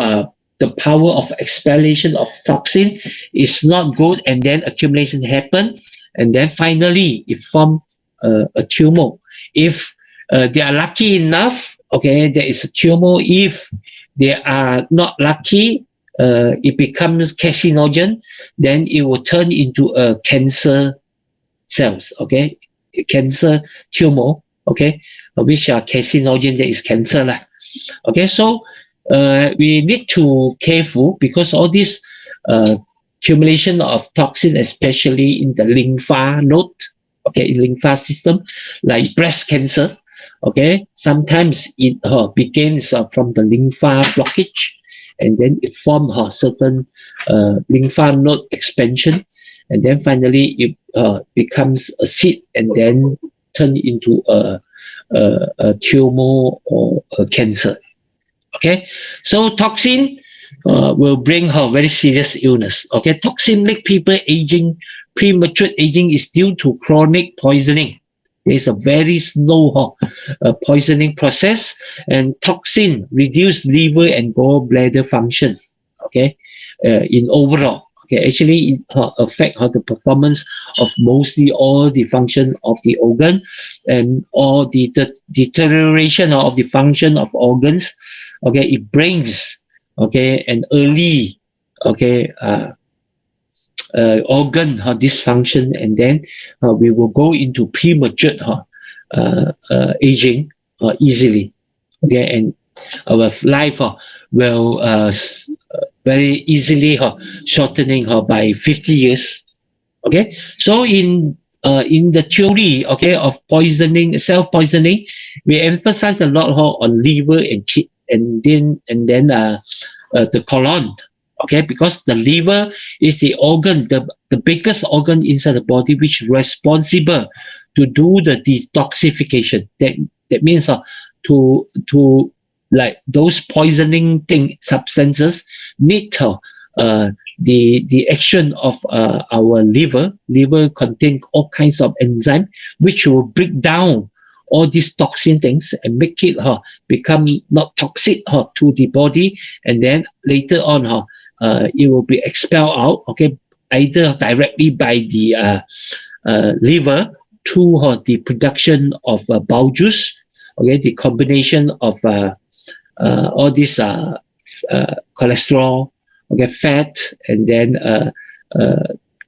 the power of expellation of toxin is not good, and then accumulation happen, and then finally it form a tumor. If they are lucky enough, okay, there is a tumor. If they are not lucky, it becomes carcinogen, then it will turn into a cancer cells, okay, cancer tumor, okay, which are carcinogen, that is cancer lah. Okay, so we need to careful because all this accumulation of toxin, especially in the lympha node, okay, in lympha system, like breast cancer, okay, sometimes it begins from the lympha blockage, and then it form certain lympha node expansion, and then finally it becomes a seed, and then turn into a tumor or a cancer. Okay, so toxin will bring her very serious illness. Okay, toxin make people aging. Premature aging is due to chronic poisoning. There is a very slow poisoning process, and toxin reduce liver and gallbladder function. Okay, in overall. Okay, actually it affect the performance of mostly all the function of the organ, and all the deterioration of the function of organs. Okay, it brings, okay, an early, okay, organ dysfunction, and then we will go into premature aging easily. Okay, and our life will very easily shortening by 50 years. Okay, so in the theory, okay, of poisoning, self poisoning, we emphasize a lot on liver and then the colon. Okay, because the liver is the organ, the biggest organ inside the body, which is responsible to do the detoxification. That means to like those poisoning thing substances need the action of our liver. Liver contains all kinds of enzyme which will break down all these toxin things and make it become not toxic to the body, and then later on it will be expelled out, okay, either directly by the liver through the production of bowel juice, okay, the combination of all these cholesterol, okay, fat, and then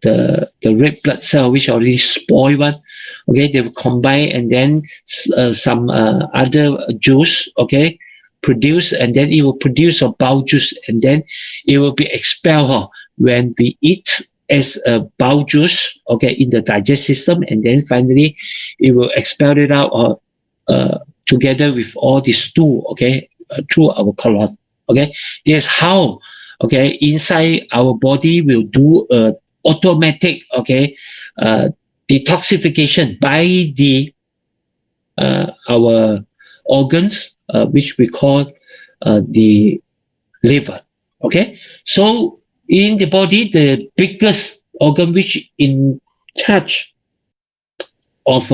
the red blood cell which already spoiled one, okay, they will combine, and then some other juice, okay, produce, and then it will produce a bowel juice, and then it will be expelled when we eat as a bowel juice, okay, in the digestive system, and then finally it will expel it out together with all the stool, okay, through our colon. Okay, this is how, okay, inside our body will do a automatic, okay, detoxification by the our organs, which we call the liver. Okay, so in the body, the biggest organ which in charge of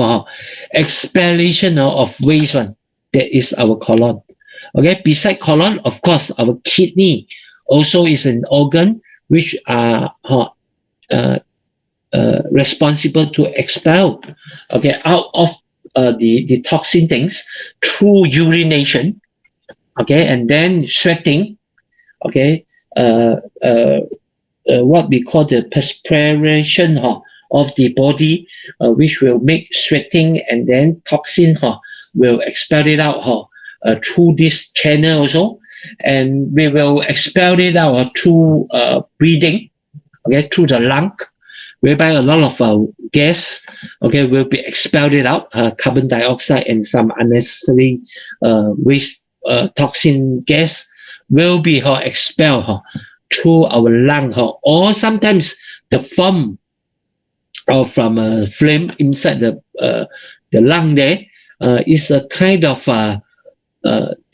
expellation of waste one, that is our colon. Okay, beside colon, of course, our kidney also is an organ which are responsible to expel, okay, out of the toxin things through urination, okay, and then sweating, okay, what we call the perspiration of the body, which will make sweating, and then toxin will expel it out through this channel also, and we will expel it out through breathing, okay, through the lung, whereby a lot of gas, okay, will be expelled it out, carbon dioxide and some unnecessary waste toxin gas will be expelled through our lung, or sometimes the foam from a flame inside the lung there is a kind of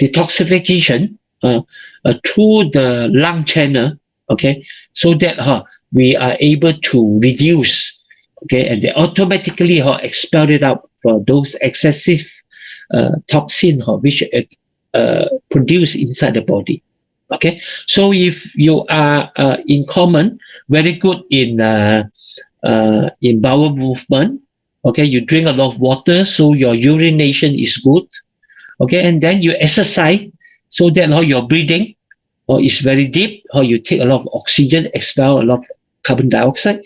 detoxification through the lung channel, okay, so that we are able to reduce, okay, and they automatically expel it out for those excessive toxin which produce inside the body. Okay, so if you are in common very good in bowel movement, okay, you drink a lot of water, so your urination is good, okay, and then you exercise so that your breathing is very deep, or you take a lot of oxygen, expel a lot of carbon dioxide,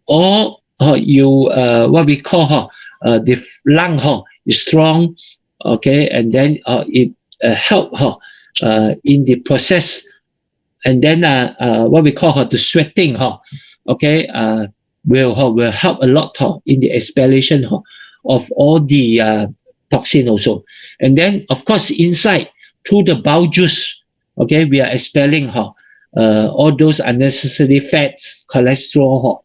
or you what we call the lung is strong, okay, and then it help in the process, and then what we call the sweating, okay, will help a lot in the expellation of all the toxin also. And then of course inside through the bowel juice, okay, we are expelling all those unnecessary fats, cholesterol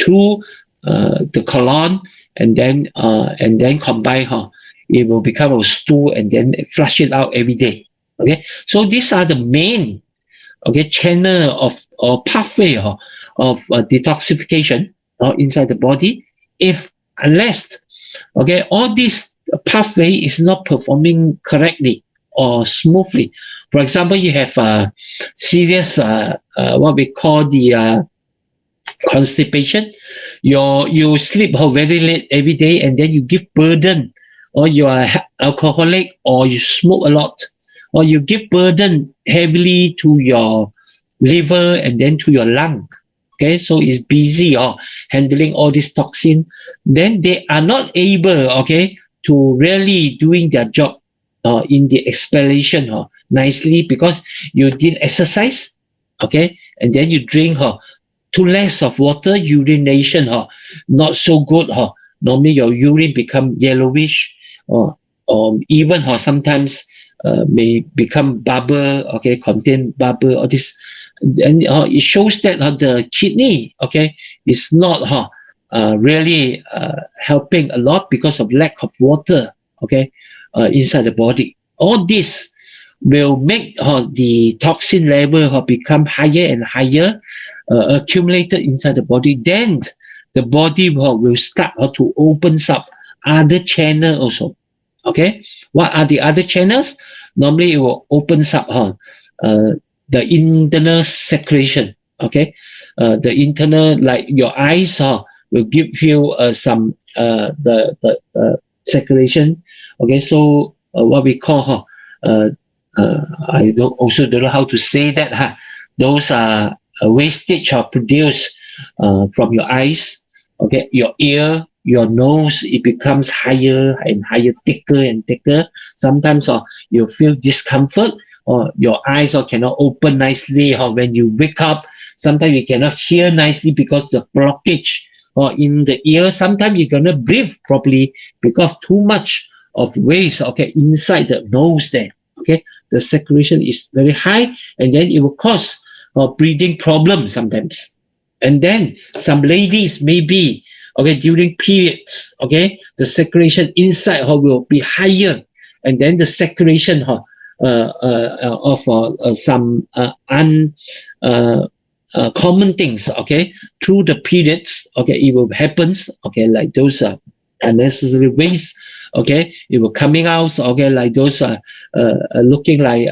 through the colon, and then combine it will become a stool, and then flush it out every day. Okay, so these are the main, okay, channel of or pathway of detoxification inside the body. If unless, okay, all this pathway is not performing correctly or smoothly, For example, you have serious what we call the constipation. You sleep very late every day, and then you give burden, or you are alcoholic, or you smoke a lot, or you give burden heavily to your liver and then to your lung. Okay, so it's busy handling all this toxin. Then they are not able, okay, to really doing their job in the explanation nicely, because you didn't exercise, okay, and then you drink too less of water, urination not so good normally your urine become yellowish, or even sometimes may become bubble, okay, contain bubble, all this. And it shows that the kidney, okay, is not really helping a lot because of lack of water, okay, inside the body. All this will make the toxin level become higher and higher, accumulated inside the body. Then the body will start to opens up other channel also. Okay, what are the other channels? Normally it will opens up the internal secretion. Okay, the internal, like your eyes will give you some the secretion. Okay, so what we call I don't know how to say that. Those are wastage produced from your eyes, okay, your ear, your nose. It becomes higher and higher, thicker and thicker. Sometimes you feel discomfort, or your eyes cannot open nicely, or when you wake up, sometimes you cannot hear nicely because the blockage or in the ear. Sometimes you cannot breathe properly because too much of waste, okay, inside the nose there. Okay, the circulation is very high, and then it will cause breathing problems sometimes. And then some ladies maybe, okay, during periods, okay, the circulation inside will be higher, and then the circulation of some common things, okay, through the periods, okay, it will happens, okay, like those unnecessary waste, okay, it will coming out, okay, like those looking like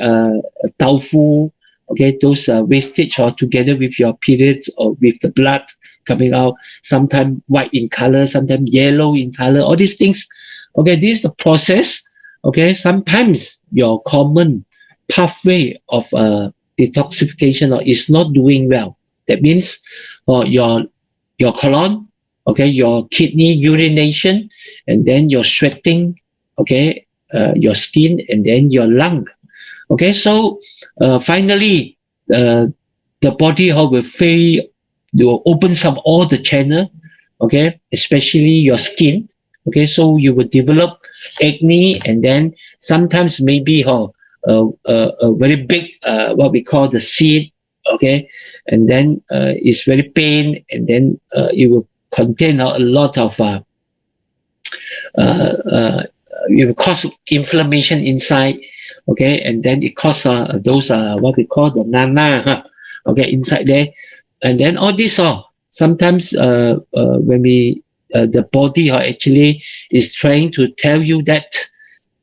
tofu, okay, those wastage together with your periods or with the blood coming out, sometimes white in color, sometimes yellow in color, all these things. Okay, this is the process. Okay, sometimes your common pathway of detoxification is not doing well. That means your colon, okay, your kidney urination, and then your sweating, okay, your skin, and then your lung. Okay, so finally, the body will fail. You opens up all the channel, okay, especially your skin. Okay, so you will develop acne, and then sometimes maybe a very big what we call the seed, okay, and then it's very pain, and then it will contain a lot of it will cause inflammation inside, okay, and then it causes those what we call the nana, okay, inside there, and then all this sometimes when we the body actually is trying to tell you that,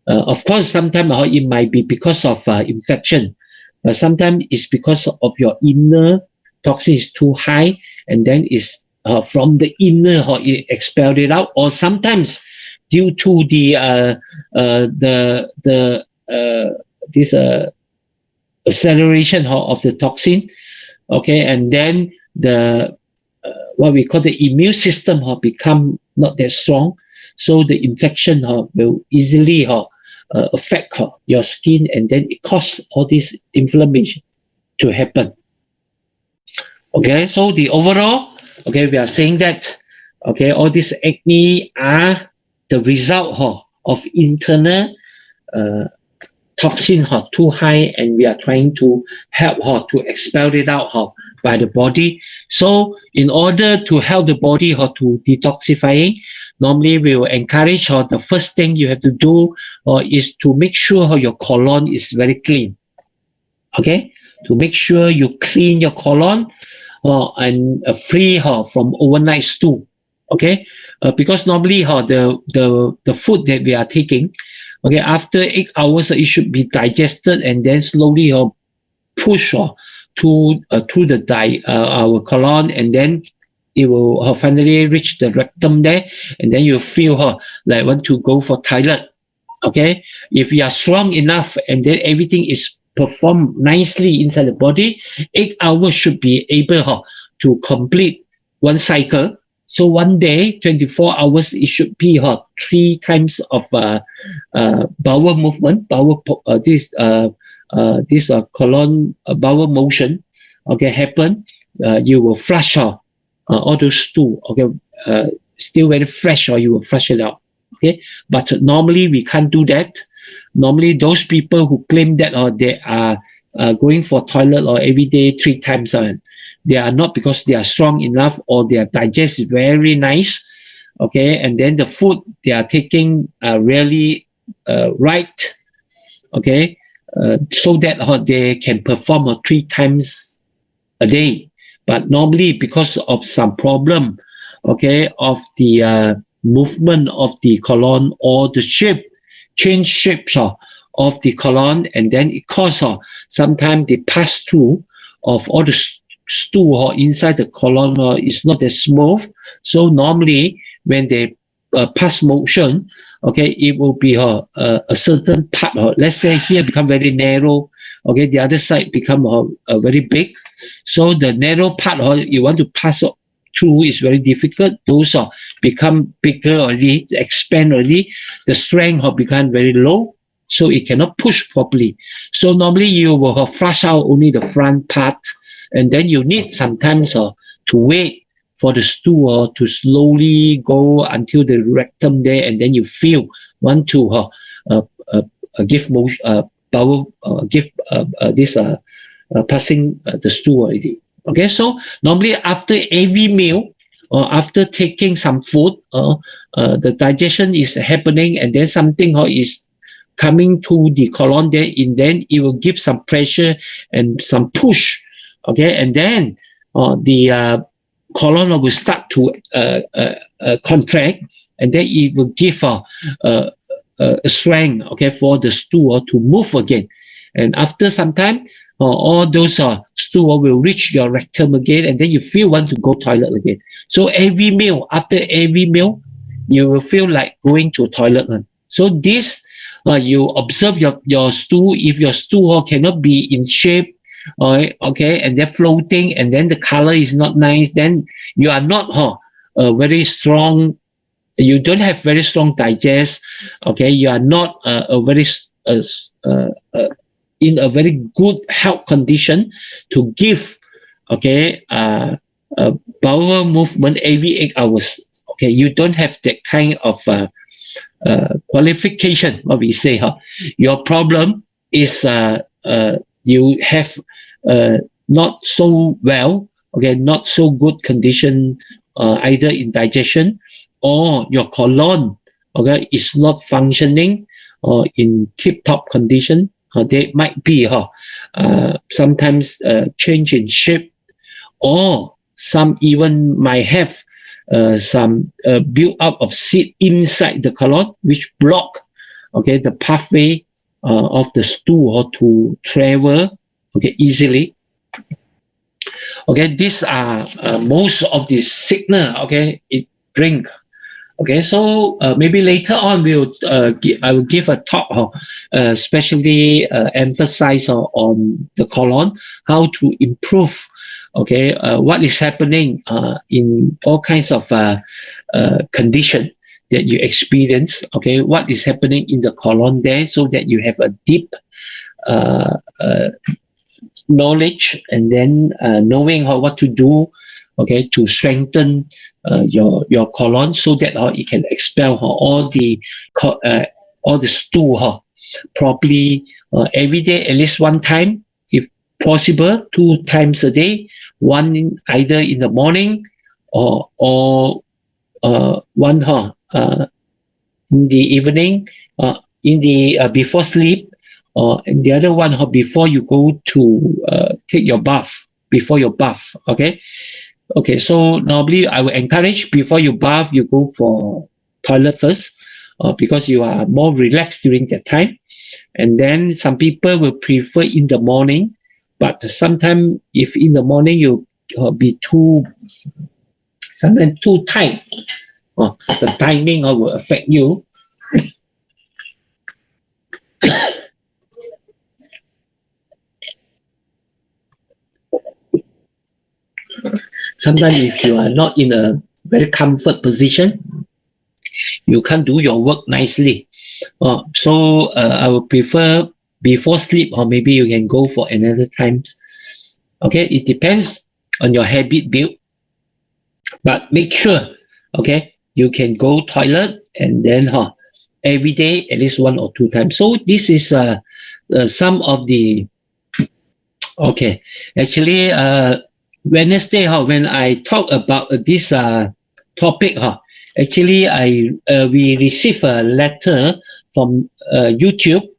of course sometimes it might be because of infection, but sometimes it's because of your inner toxin is too high, and then it's from the inner it expelled it out, or sometimes due to the this acceleration of the toxin, okay, and then the what we call the immune system become not that strong, so the infection will easily affect your skin, and then it cause all this inflammation to happen. Okay, so the overall, okay, we are saying that, okay, all these acne are the result of internal toxin too high, and we are trying to help to expel it out by the body. So in order to help the body to detoxifying, normally we will encourage the first thing you have to do is to make sure your colon is very clean. Okay, to make sure you clean your colon and free from overnight stool. Okay, because normally the food that we are taking, Okay, after 8 hours, it should be digested and then slowly push to the our colon, and then it will finally reach the rectum there, and then you feel like want to go for toilet. Okay, if you are strong enough and then everything is performed nicely inside the body, 8 hours should be able to complete one cycle. So one day, 24 hours, it should be 3 times of bowel movement, this colon bowel motion. Okay, happen. You will flush all those stool. Okay, still very fresh, or you will flush it out. Okay, but normally we can't do that. Normally, those people who claim that or they are going for toilet or every day 3 times, they are not, because they are strong enough or their digest is very nice. Okay, and then the food they are taking really right. Okay, so that they can perform 3 times a day. But normally, because of some problem, okay, of the movement of the colon, or the change shapes of the colon, and then it causes sometimes the pass through of all the stool inside the colon is not as smooth. So normally when they pass motion, okay, it will be a certain part. Let's say here become very narrow. Okay, the other side become very big. So the narrow part you want to pass through is very difficult. Those become bigger already, expand already. The strength become very low, so it cannot push properly. So normally you will flush out only the front part, and then you need sometimes to wait for the stool to slowly go until the rectum there, and then you feel want to give motion, bowel, give this passing the stool already. Okay, so normally after every meal or after taking some food, the digestion is happening, and then something is coming to the colon there, and then it will give some pressure and some push. Okay, and then the colon will start to contract, and then it will give a strength, okay, for the stool to move again. And after some time, all those stool will reach your rectum again, and then you feel want to go toilet again. So every meal, after every meal, you will feel like going to toilet. So this, you observe your stool. If your stool cannot be in shape, okay, and they're floating, and then the color is not nice, then you are not very strong. You don't have very strong digest. Okay, you are not in a very good health condition to give, okay, bowel movement every 8 hours. Okay, you don't have that kind of qualification. What we say, your problem is you have not so well, okay, not so good condition, either in digestion, or your colon, okay, is not functioning or in tip-top condition. There might be sometimes change in shape, or some even might have some build up of seed inside the colon, which block, okay, the pathway of the stool to travel, okay, easily. Okay, these are most of the signal, okay, it bring. Okay, so maybe later on I will give a talk, especially emphasize on the colon, how to improve. Okay, what is happening in all kinds of condition that you experience. Okay, what is happening in the colon there, so that you have a deep knowledge, and then knowing what to do, okay, to strengthen your colon, so that it can expel all the stool properly every day, at least one time, if possible 2 times a day, one either in the morning, or one in the evening, in the before sleep, and the other one before you go to take your bath, before your bath. Okay, so normally I will encourage, before you bath, you go for toilet first. because you are more relaxed during that time. And then some people will prefer in the morning, but sometimes if in the morning you be sometimes too tight, the timing will affect you. Sometimes if you are not in a very comfort position, you can't do your work nicely. So I would prefer before sleep, or maybe you can go for another times. Okay, it depends on your habit build, but make sure, okay, you can go toilet and then every day at least 1 or 2 times. So this is some of the okay. Actually, Wednesday, when I talk about this topic, actually we received a letter from YouTube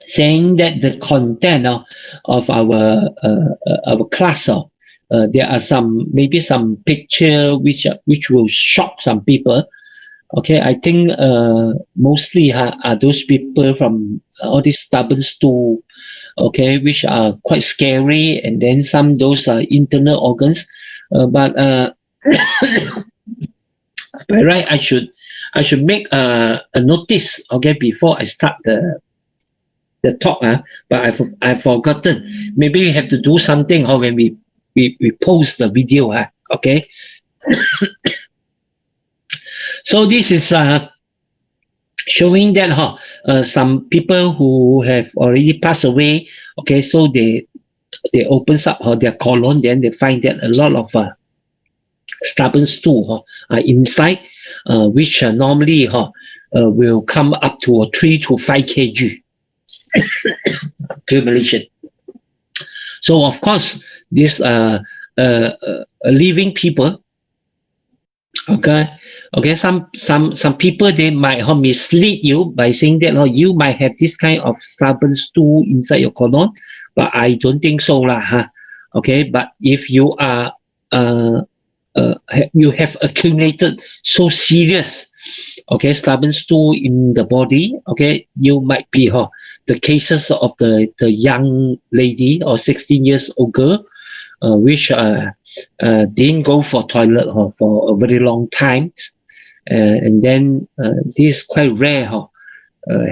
saying that the content of our class, there are maybe some picture which will shock some people. Okay, I think mostly are those people from all these stubborn stool, okay, which are quite scary, and then some those internal organs. But by right, I should make a notice, okay, before I start the talk. But I've forgotten. Maybe we have to do something when we post the video. Okay. So this is showing that some people who have already passed away, okay, so they opens up their colon, then they find that a lot of stubborn stool are inside, which normally will come up to 3 to 5 kg accumulation. So of course, this living people, okay, some people, they might mislead you by saying that you might have this kind of stubborn stool inside your colon, but I don't think so lah. Okay, but if you are you have accumulated so serious, okay, stubborn stool in the body, okay, you might be the cases of the young lady or 16 years old girl, which didn't go for toilet for a very long time, and then this is quite rare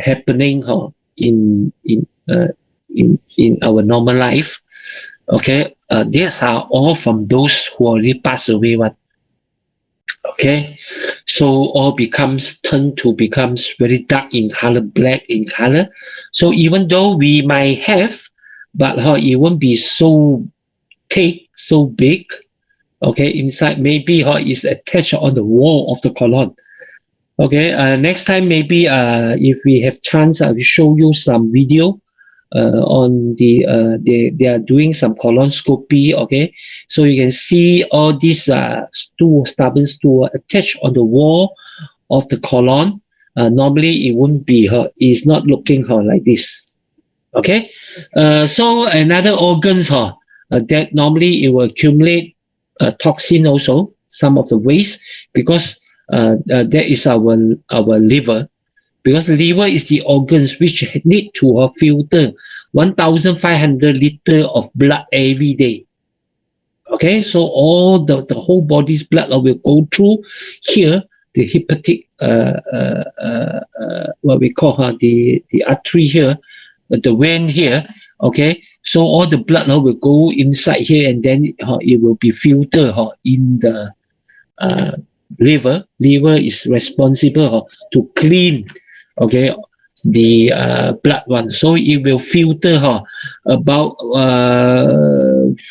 happening in our normal life. Okay, these are all from those who already passed away. Okay, so all becomes very dark in color, black in color. So even though we might have, but it won't be so thick, so big. Okay, inside maybe is attached on the wall of the colon. Okay, next time maybe if we have chance, I will show you some video on they are doing some colonoscopy. Okay, so you can see all these stubborn stool attached on the wall of the colon. Normally it won't be it's not looking like this. Okay, so another organs that normally it will accumulate toxin also, some of the waste, because that is our liver. Because the liver is the organs which need to filter 1,500 liter of blood every day. Okay, so all the whole body's blood will go through here, the hepatic, what we call the artery here, the vein here. Okay, so all the blood will go inside here, and then it will be filtered in the liver. Liver is responsible to clean, okay, the blood one. So it will filter about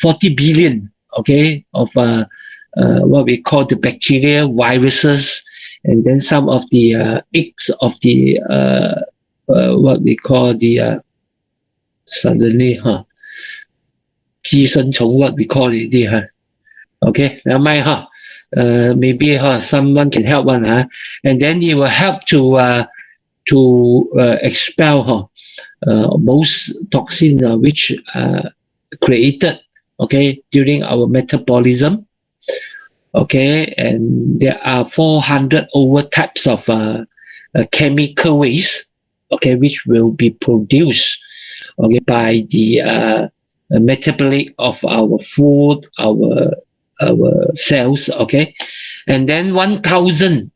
40 billion, okay, of what we call the bacteria, viruses, and then some of the eggs of the what we call the suddenly 寄生虫, what we call it okay, never mind maybe someone can help one and then it will help to expel most toxins which created, okay, during our metabolism. Okay, and there are 400 over types of chemical waste, okay, which will be produced, okay, by the metabolic of our food, our cells, okay, and then 1,000,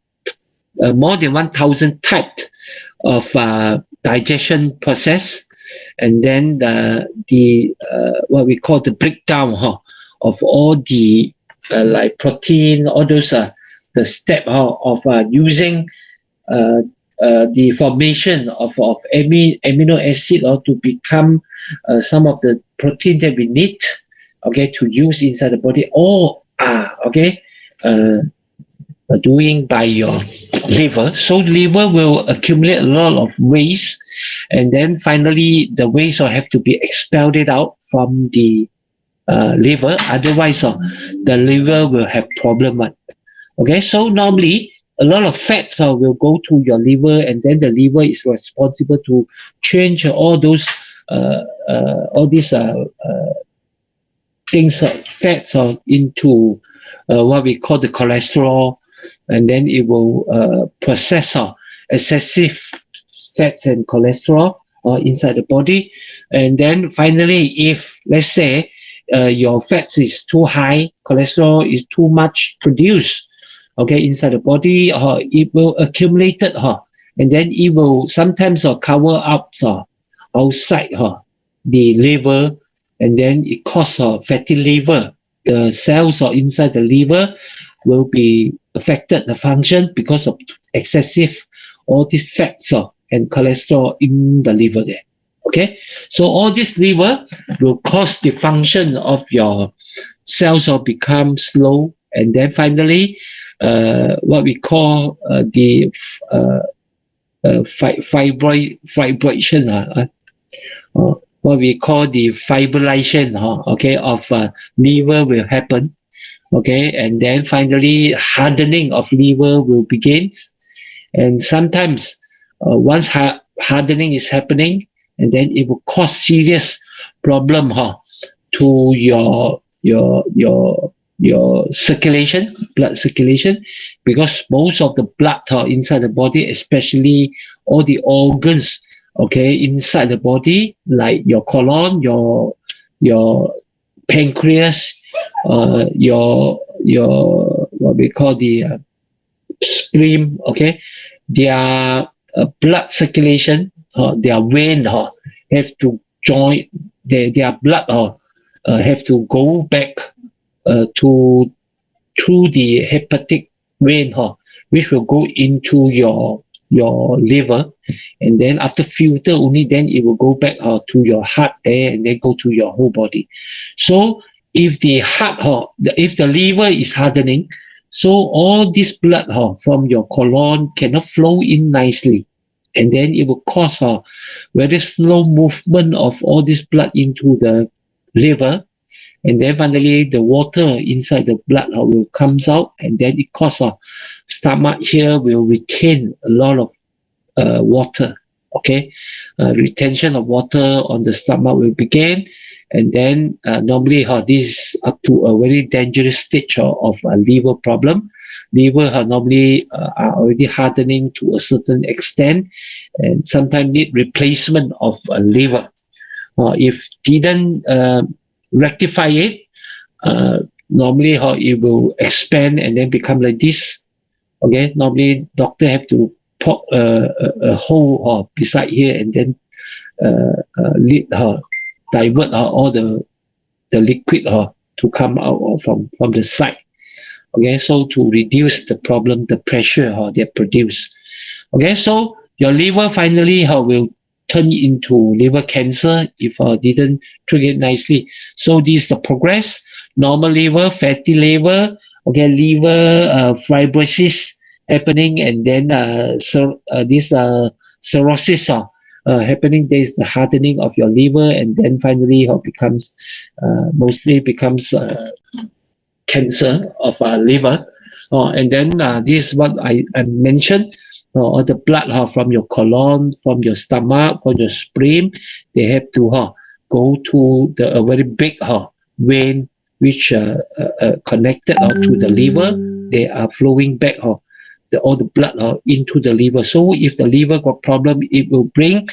more than 1,000 types of digestion process, and then the what we call the breakdown of all the like protein, all those the step of using uh, the formation of amino acid or to become some of the protein that we need, okay, to use inside the body, all are okay doing by your liver. So liver will accumulate a lot of waste, and then finally the waste will have to be expelled it out from the liver. Otherwise, the liver will have problem. Okay, so normally a lot of fats will go to your liver, and then the liver is responsible to change all these things, fats into what we call the cholesterol, and then it will process excessive fats and cholesterol inside the body. And then finally, if let's say your fats is too high, cholesterol is too much produced, okay, inside the body, it will accumulate it, and then it will sometimes cover up outside the liver, and then it causes fatty liver. The cells inside the liver will be affected the function because of excessive all the fats and cholesterol in the liver there. Okay, so all this liver will cause the function of your cells become slow, and then finally what we call the fibration, what we call the fibrillation, okay, of liver will happen, okay, and then finally hardening of liver will begin, and sometimes once hardening is happening, and then it will cause serious problem to your circulation, blood circulation, because most of the blood inside the body, especially all the organs, okay, inside the body, like your colon, your pancreas, your what we call the spleen, okay, their blood circulation, their vein have to join, their blood have to go back to through the hepatic vein, which will go into your liver, and then after filter only, then it will go back to your heart there, and then go to your whole body. So if the heart, if the liver is hardening, so all this blood from your colon cannot flow in nicely, and then it will cause very slow movement of all this blood into the liver, and then finally the water inside the blood will comes out, and then it causes stomach here will retain a lot of water, okay, retention of water on the stomach will begin, and then normally this is up to a very dangerous stage of a liver problem. Liver normally are already hardening to a certain extent, and sometimes need replacement of a liver. If didn't rectify it, normally it will expand and then become like this. Okay, normally doctor have to put a hole beside here, and then divert all the liquid to come out from the side. Okay, so to reduce the problem, the pressure they produce. Okay, so your liver finally will turn into liver cancer if didn't treat it nicely. So this is the progress: normal liver, fatty liver, okay, liver fibrosis happening, and then this cirrhosis happening. There is the hardening of your liver, and then finally becomes mostly becomes cancer of our liver. And then this is what I mentioned. Or the blood from your colon, from your stomach, from your spleen, they have to go to the very big vein which connected to the liver. They are flowing back all the blood into the liver. So if the liver got problem, it will bring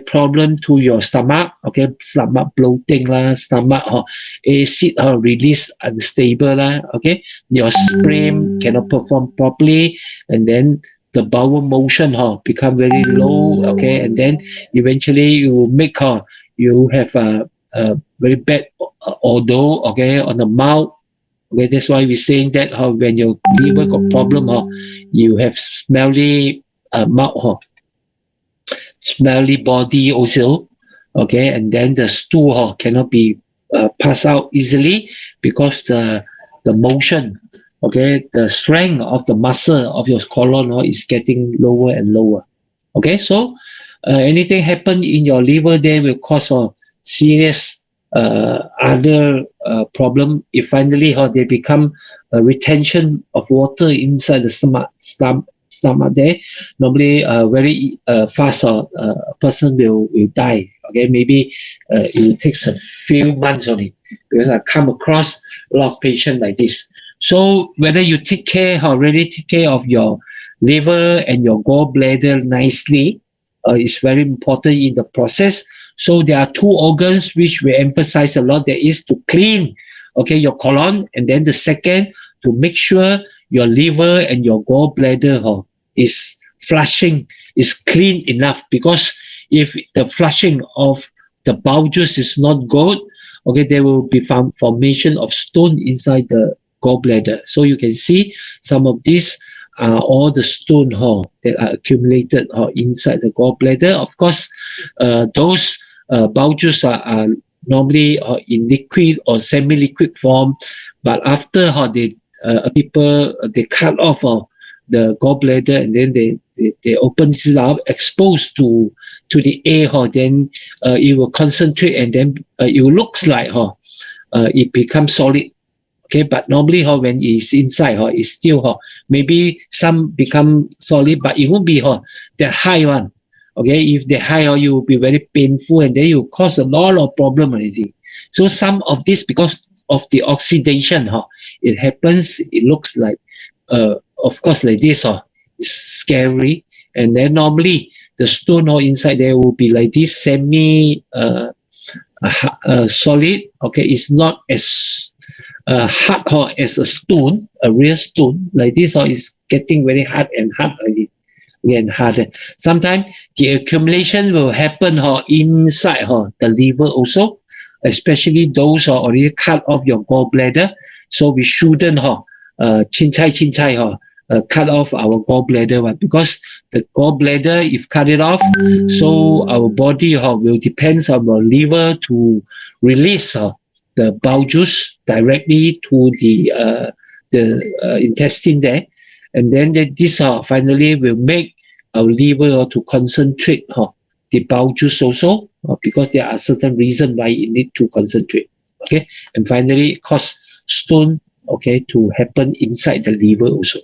problem to your stomach, stomach bloating lah, stomach acid release unstable lah, your spleen cannot perform properly, and then the bowel motion become very low, and then eventually you will make you have a very bad odor, on the mouth. Okay, that's why we're saying that when your liver got problem, you have smelly mouth, smelly body also. Okay, and then the stool cannot be passed out easily because the motion, the strength of the muscle of your colon is getting lower and lower. Okay, so anything happen in your liver there will cause a serious other problem. If finally they become a retention of water inside the stomach there, normally very fast a person will die. Okay, maybe it will take a few months only, because I come across a lot of patients like this. So whether you really take care of your liver and your gallbladder nicely is very important in the process. So there are two organs which we emphasize a lot. There is to clean, your colon, and then the second, to make sure your liver and your gallbladder is flushing, is clean enough. Because if the flushing of the bowel juice is not good, there will be formation of stone inside the gallbladder. So you can see some of these are all the stone that are accumulated inside the gallbladder. Of course, those bowel juice are normally in liquid or semi-liquid form, but after people cut off the gallbladder, and then they open it up, exposed to the air, then it will concentrate, and then it looks like it becomes solid. Okay, but normally when it's inside, it's still maybe some become solid, but it won't be that high one. Okay, if they're high, you will be very painful, and then you cause a lot of problem already. So some of this, because of the oxidation, it happens. It looks like, of course, like this. It's scary, and then normally the stone inside there will be like this semi solid. Okay, it's not as hard as a stone, a real stone like this. Is getting very hard and hard already. And harder. Sometimes the accumulation will happen inside the liver also, especially those already cut off your gallbladder. So we shouldn't cut off our gallbladder, because the gallbladder, if cut it off, so our body will depends on our liver to release the bowel juice directly to the intestine there. And then this finally will make our liver to concentrate the bowel juice also, because there are certain reasons why it need to concentrate. Okay, and finally it cause stone to happen inside the liver also.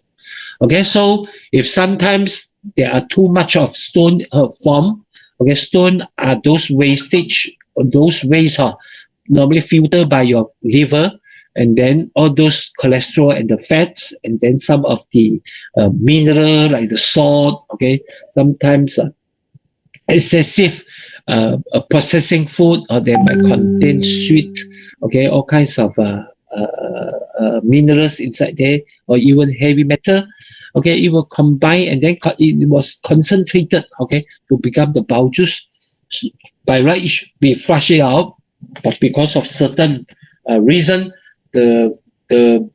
Okay, so if sometimes there are too much of stone form, stone are those wastage, or those waste normally filtered by your liver, and then all those cholesterol and the fats, and then some of the mineral like the salt. Sometimes excessive processing food, or they might contain sweet, all kinds of minerals inside there, or even heavy metal. It will combine, and then it was concentrated, to become the bowel juice. By right, it should be flushed out, but because of certain reason, the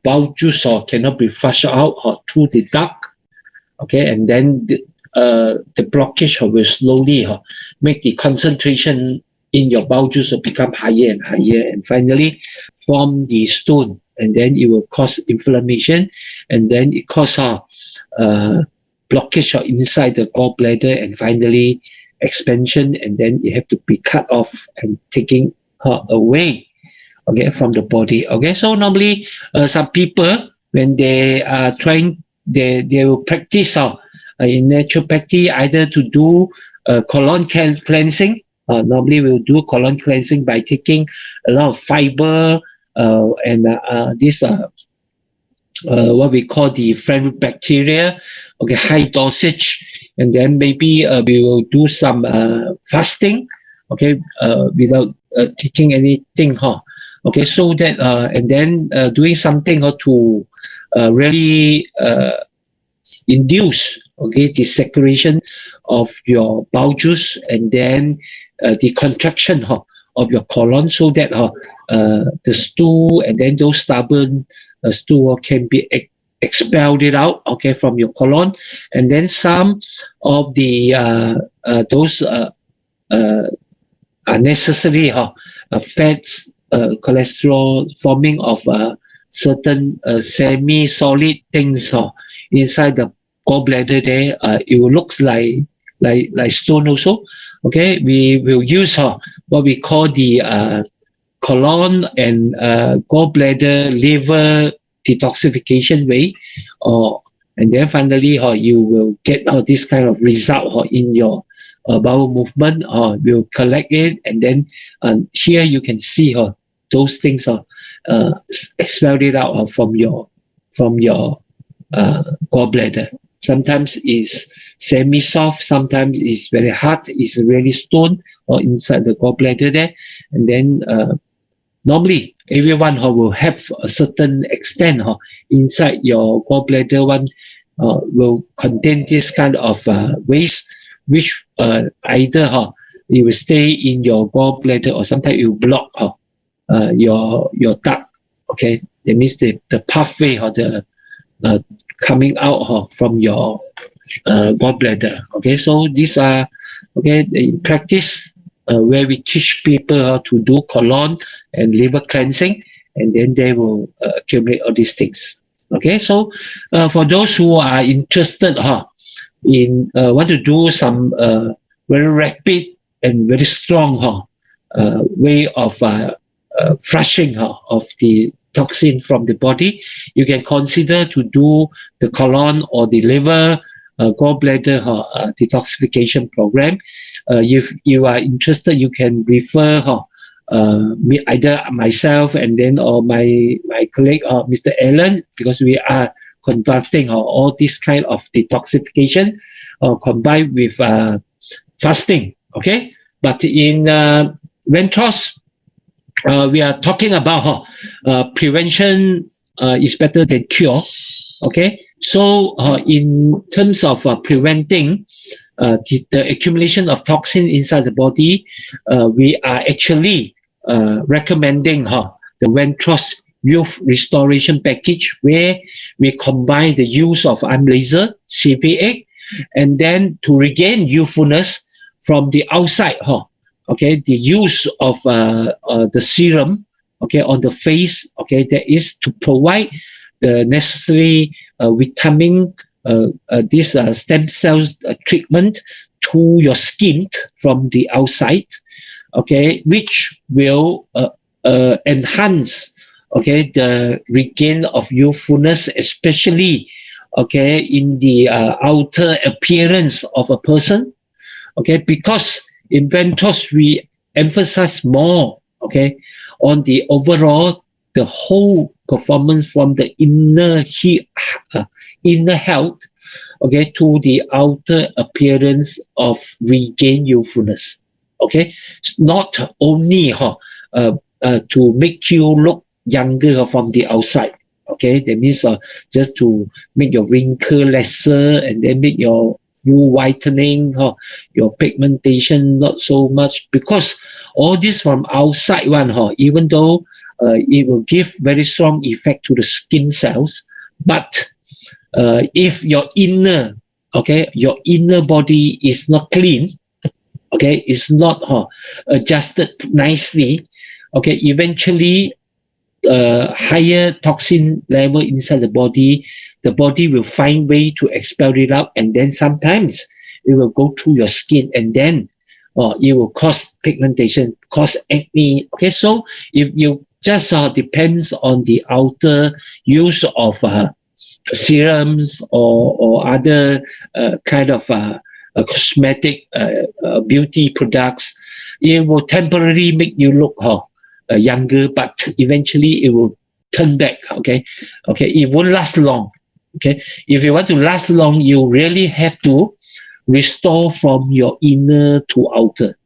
bowel juice cannot be flushed out through the duct. And then the blockage will slowly make the concentration in your bowel juice become higher and higher, and finally form the stone, and then it will cause inflammation, and then it cause blockage inside the gallbladder, and finally expansion, and then it have to be cut off and taking away from the body. So normally some people, when they are trying, they will practice in naturopathy, either to do colon cleansing. Normally we'll do colon cleansing by taking a lot of fiber and this what we call the friendly bacteria, okay, high dosage, and then maybe we will do some fasting, okay, without taking anything, okay, so that and then doing something to really induce, okay, the secretion of your bowel juice, and then the contraction of your colon, so that the stool and then those stubborn stool can be expelled it out, okay, from your colon, and then some of the those unnecessary fats, cholesterol forming of certain semi-solid things inside the gallbladder there. It will looks like stone also. Okay, we will use what we call the colon and gallbladder liver detoxification way, or and then finally you will get this kind of result in your bowel movement. We'll collect it, and then here you can see those things are expelled it out from your gallbladder. Sometimes it's semi-soft, sometimes it's very hard, it's really stone or inside the gallbladder there, and then normally everyone will have a certain extent inside your gallbladder one will contain this kind of waste, which either it will stay in your gallbladder, or sometimes it will block your duct. Okay, that means the pathway or the coming out from your gallbladder. Okay, so these are okay in practice where we teach people how to do colon and liver cleansing, and then they will accumulate all these things. Okay, so for those who are interested in want to do some very rapid and very strong way of flushing of the toxin from the body, you can consider to do the colon or the liver gallbladder detoxification program. If you are interested, you can refer me, either myself and then or my colleague Mr. Allen, because we are conducting all this kind of detoxification combined with fasting. Okay, but in Ventros, we are talking about prevention is better than cure. Okay, so in terms of preventing the accumulation of toxin inside the body, we are actually recommending the Ventros Youth Restoration Package, where we combine the use of laser, CPA, and then to regain youthfulness from the outside. Okay, the use of the serum, okay, on the face, okay, that is to provide the necessary vitamin, this stem cells treatment to your skin from the outside, okay, which will enhance, okay, the regain of youthfulness, especially, okay, in the outer appearance of a person, okay, because in Ventos we emphasize more, okay, on the overall, the whole performance from the inner health, okay, to the outer appearance of regained youthfulness. Okay, it's not only to make you look younger from the outside. Okay, that means just to make your wrinkle lesser, and then make you whitening, your pigmentation not so much, because all this from outside one, even though it will give very strong effect to the skin cells, but if your inner, okay, your inner body is not clean, okay, it's not adjusted nicely, okay, eventually higher toxin level inside the body will find way to expel it out, and then sometimes it will go through your skin, and then it will cause pigmentation, cause acne. Okay, so if you just depends on the outer use of serums or other kind of cosmetic beauty products, it will temporarily make you look younger, but eventually it will turn back. Okay, it won't last long. Okay, if you want to last long, you really have to restore from your inner to outer.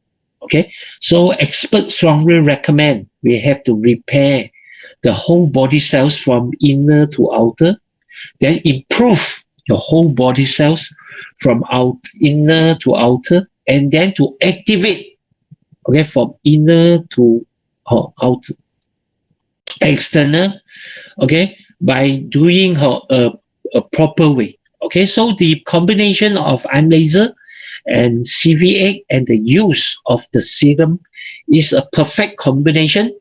Okay, so experts strongly recommend we have to repair the whole body cells from inner to outer, then improve your whole body cells from inner to outer, and then to activate, okay, from inner to outer, external, okay, by doing a proper way. Okay, so the combination of eye laser and CVA and the use of the serum is a perfect combination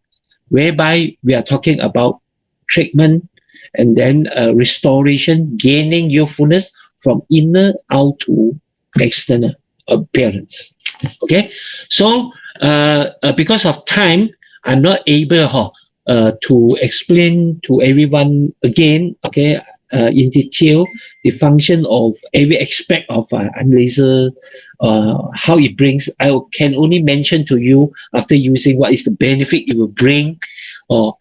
whereby we are talking about treatment and then restoration, gaining youthfulness from inner out to external appearance. Okay, so because of time, I'm not able to explain to everyone again, okay, in detail the function of every aspect of laser, how it brings. I can only mention to you after using what is the benefit it will bring, or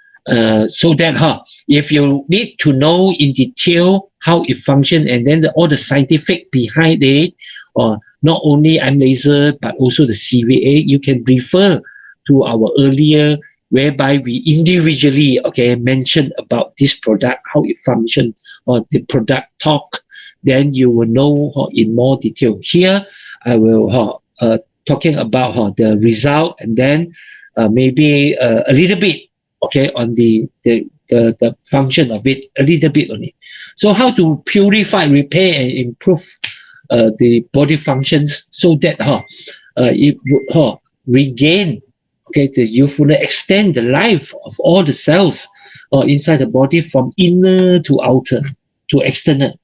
so that if you need to know in detail how it functions and then all the scientific behind it, or not only laser but also the CVA, you can refer to our earlier whereby we individually mention about this product, how it functions, or the product talk, then you will know in more detail. Here I will talking about the result, and then maybe a little bit on the function of it, a little bit only. So how to purify, repair, and improve the body functions so that it would regain the youthfulness, extend the life of all the cells inside the body from inner to outer to external.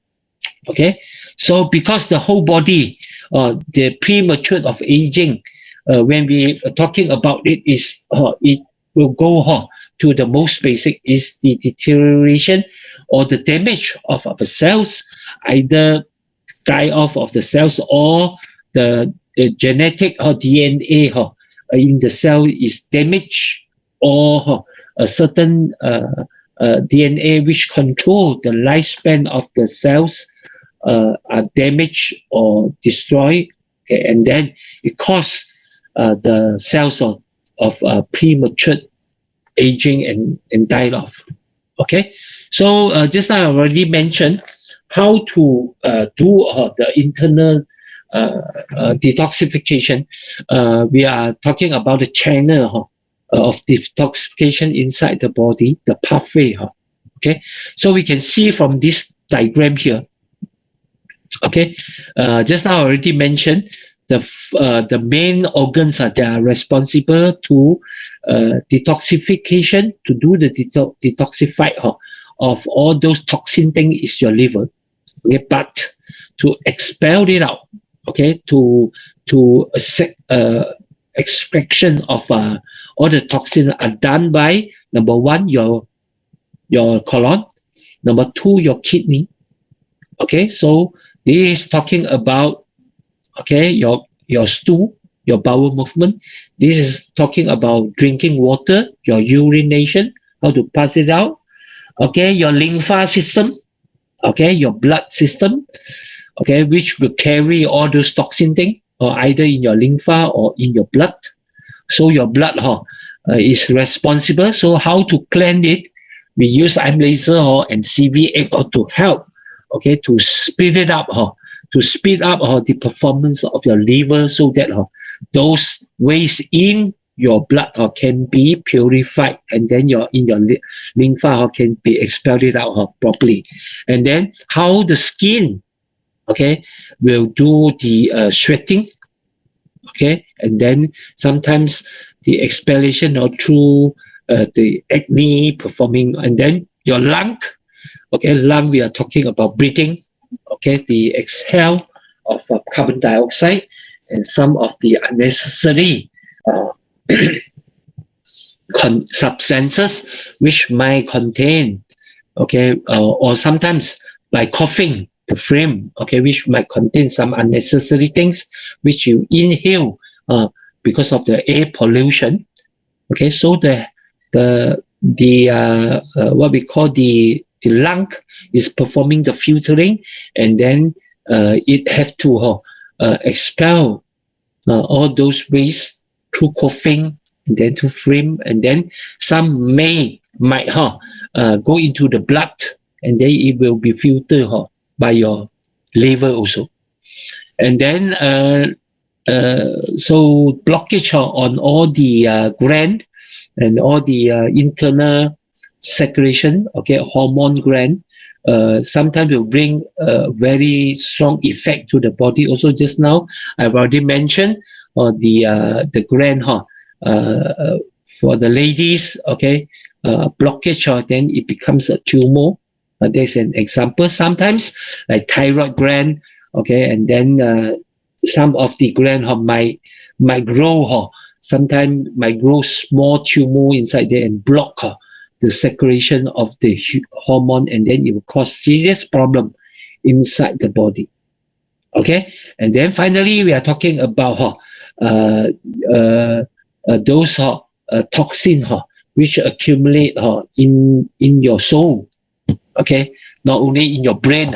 Okay, so because the whole body, the premature of aging, when we are talking about it, is it will go to the most basic is the deterioration or the damage of the cells, either die off of the cells or the genetic or DNA in the cell is damaged, or a certain DNA which control the lifespan of the cells are damaged or destroyed, and then it causes the cells of premature aging and die off. Okay, so just now I already mentioned how to do the internal detoxification. We are talking about the channel of detoxification inside the body, the pathway. Okay, so we can see from this diagram here. Okay, just now I already mentioned the main organs that are responsible to detoxification, to do the detoxify of all those toxin thing is your liver. Okay, but to expel it out, okay, to extraction of all the toxins are done by number one your colon, number two your kidney. Okay, so this is talking about your stool, your bowel movement. This is talking about drinking water, your urination, how to pass it out. Okay, your lymph system, okay, your blood system, okay, which will carry all those toxin things, or either in your lymph or in your blood. So your blood is responsible. So how to cleanse it? We use laser and CVA to help, okay, to speed it up, to speed up the performance of your liver, so that those waste in your blood can be purified, and then in your lymph can be expelled it out properly. And then how the skin, okay, will do the sweating, okay, and then sometimes the expellation or through the acne performing, and then your lung, okay, lung we are talking about breathing, okay, the exhale of carbon dioxide and some of the unnecessary substances which might contain, okay, or sometimes by coughing the frame, okay, which might contain some unnecessary things which you inhale because of the air pollution. Okay, so the what we call the lung is performing the filtering, and then it have to expel all those waste through coughing, and then to phlegm, and then some might go into the blood, and then it will be filtered by your liver also. And then so blockage on all the gland and all the internal secretion, okay, hormone gland, sometimes will bring a very strong effect to the body. Also, just now I've already mentioned the gland, for the ladies, okay, blockage, then it becomes a tumor. There's an example. Sometimes like thyroid gland, okay, and then some of the gland might grow, sometimes might grow small tumor inside there and block the secretion of the hormone, and then it will cause serious problem inside the body. Okay, and then finally we are talking about those toxin which accumulate in your soul. Okay, not only in your brain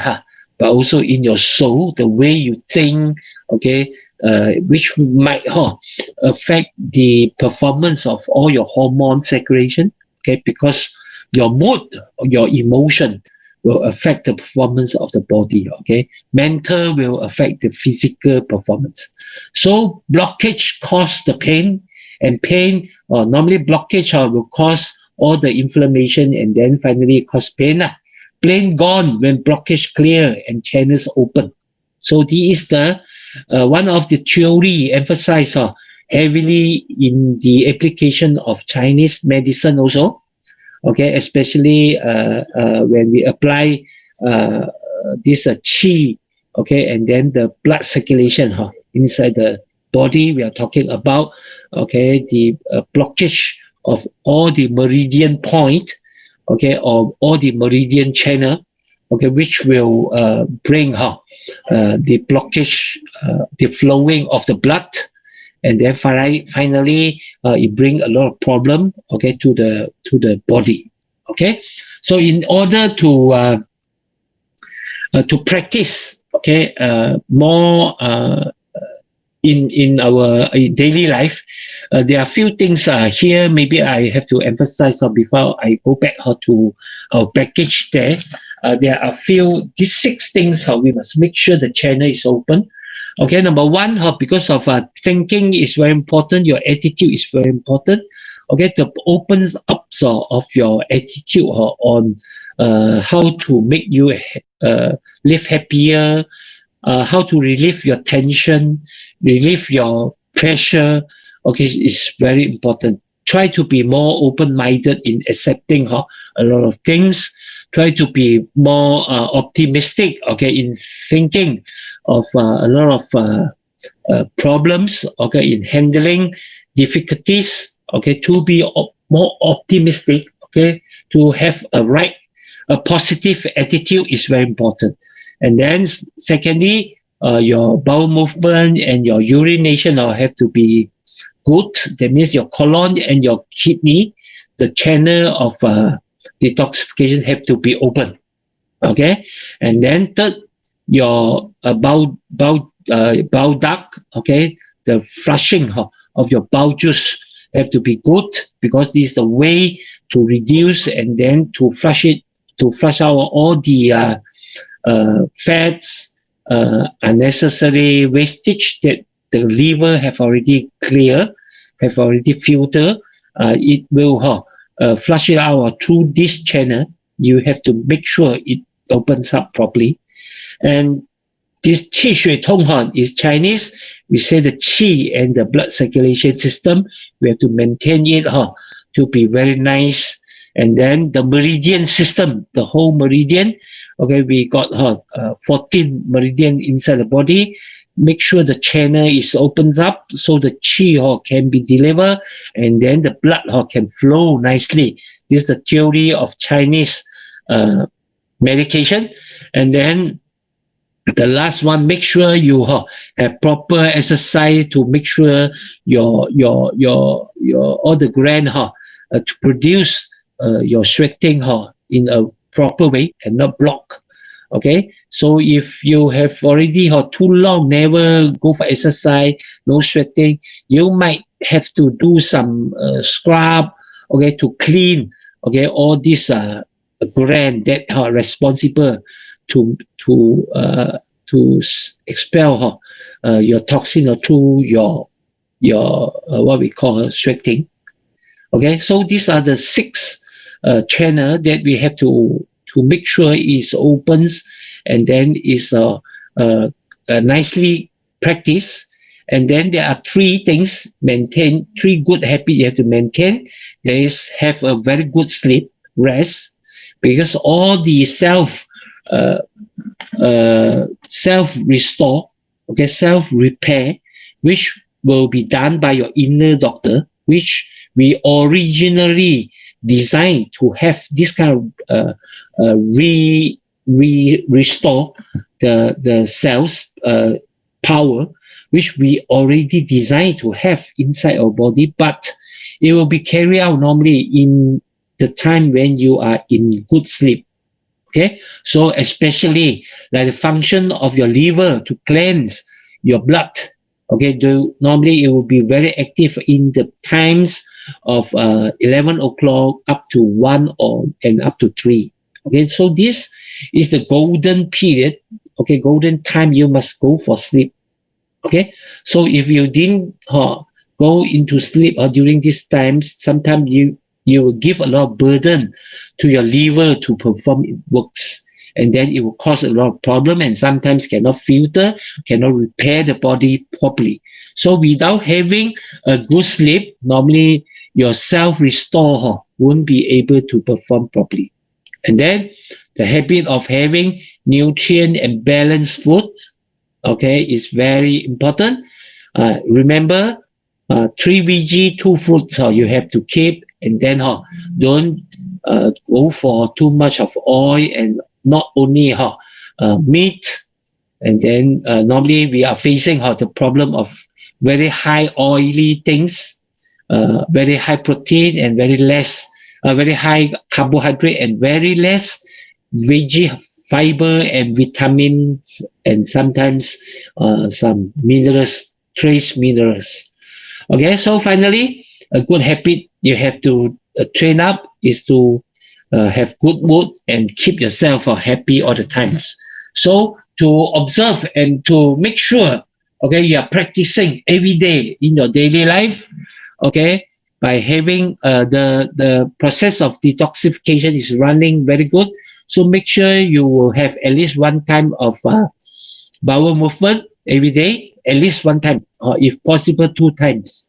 but also in your soul, the way you think, okay, which might affect the performance of all your hormone secretion, okay, because your mood, your emotion will affect the performance of the body, okay. Mental will affect the physical performance. So blockage cause the pain, and pain, normally blockage will cause all the inflammation, and then finally cause pain. Pain gone when blockage clear and channels open. So this is the one of the theory emphasized heavily in the application of Chinese medicine also. Okay, especially when we apply this qi, okay, and then the blood circulation inside the body. We are talking about, okay, the blockage of all the meridian point, okay, or all the meridian channel, okay, which will bring the blockage, the flowing of the blood, and then finally it bring a lot of problem, okay, to the body. Okay, so in order to practice, okay, more in our daily life, there are a few things here maybe I have to emphasize before I go back to our package there. There are a few, these 6 things we must make sure the channel is open. Okay, number one, because of thinking is very important, your attitude is very important. Okay, to opens up of your attitude on how to make you live happier, how to relieve your tension, relieve your pressure. Okay, is very important. Try to be more open-minded in accepting a lot of things. Try to be more optimistic, okay, in thinking of a lot of problems, okay, in handling difficulties, okay, to be more optimistic, okay, to have a positive attitude is very important. And then secondly, your bowel movement and your urination have to be good. That means your colon and your kidney, the channel of detoxification have to be open. Okay, and then third, your bowel duct, okay, the flushing of your bowel juice have to be good, because this is the way to reduce and then to flush out all the fats, unnecessary wastage that the liver have already filtered. It will flush it out through this channel. You have to make sure it opens up properly. And this qi shui tong is Chinese. We say the qi and the blood circulation system, we have to maintain it to be very nice. And then the meridian system, the whole meridian, okay, we got 14 meridian inside the body. Make sure the channel is opens up so the qi can be delivered, and then the blood can flow nicely. This is the theory of Chinese medication. And then the last one, make sure you have proper exercise to make sure your all the gland to produce your sweating in a proper way and not block. Okay, so if you have already too long never go for exercise, no sweating, you might have to do some scrub, okay, to clean, okay, all these gland that are responsible to to uh, expel your toxin through your what we call sweating. Okay, so these are the six channel that we have to make sure is opens and then is nicely practiced. And then there are three things maintain, three good habits you have to maintain. There is have a very good sleep, rest, because all the uh, self restore, okay, self repair, which will be done by your inner doctor, which we originally designed to have this kind of restore the cells power, which we already designed to have inside our body, but it will be carried out normally in the time when you are in good sleep. Okay, so especially like the function of your liver to cleanse your blood. Okay, normally it will be very active in the times of 11 o'clock up to 1 or and up to 3. Okay, so this is the golden period. Okay, golden time you must go for sleep. Okay, so if you didn't go into sleep during these times, sometimes you will give a lot of burden to your liver to perform its works, and then it will cause a lot of problem and sometimes cannot filter, cannot repair the body properly. So without having a good sleep, normally your self restore won't be able to perform properly. And then the habit of having nutrient and balanced food, okay, is very important. Remember, 3 veg, 2 fruits you have to keep, and then don't go for too much of oil and not only meat. And then normally we are facing the problem of very high oily things, very high protein and very high carbohydrate and very less veggie fiber and vitamins and sometimes some minerals, trace minerals. Okay, so finally, a good habit you have to train up is to have good mood and keep yourself happy all the times. So to observe and to make sure, okay, you are practicing every day in your daily life, okay, by having the process of detoxification is running very good. So make sure you will have at least one time of bowel movement every day, at least one time, or if possible, 2 times.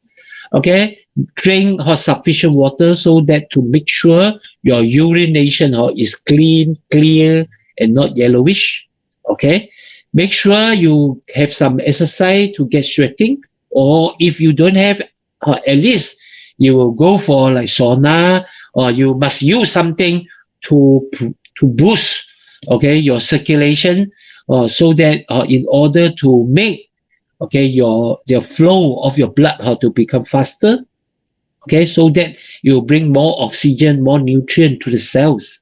Okay, drink sufficient water so that to make sure your urination is clean, clear, and not yellowish. Okay, make sure you have some exercise to get sweating, or if you don't have, at least you will go for like sauna, or you must use something to boost, okay, your circulation, so that in order to make, okay, your flow of your blood to become faster, okay, so that you bring more oxygen, more nutrient to the cells.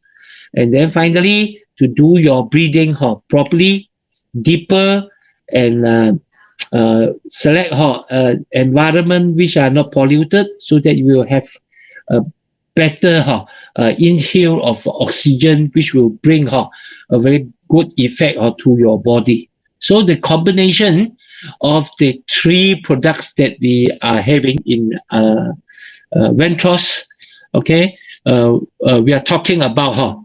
And then finally, to do your breathing properly, deeper, and select environment which are not polluted, so that you will have a better inhale of oxygen, which will bring a very good effect to your body. So the combination of the 3 products that we are having in Ventros, okay, we are talking about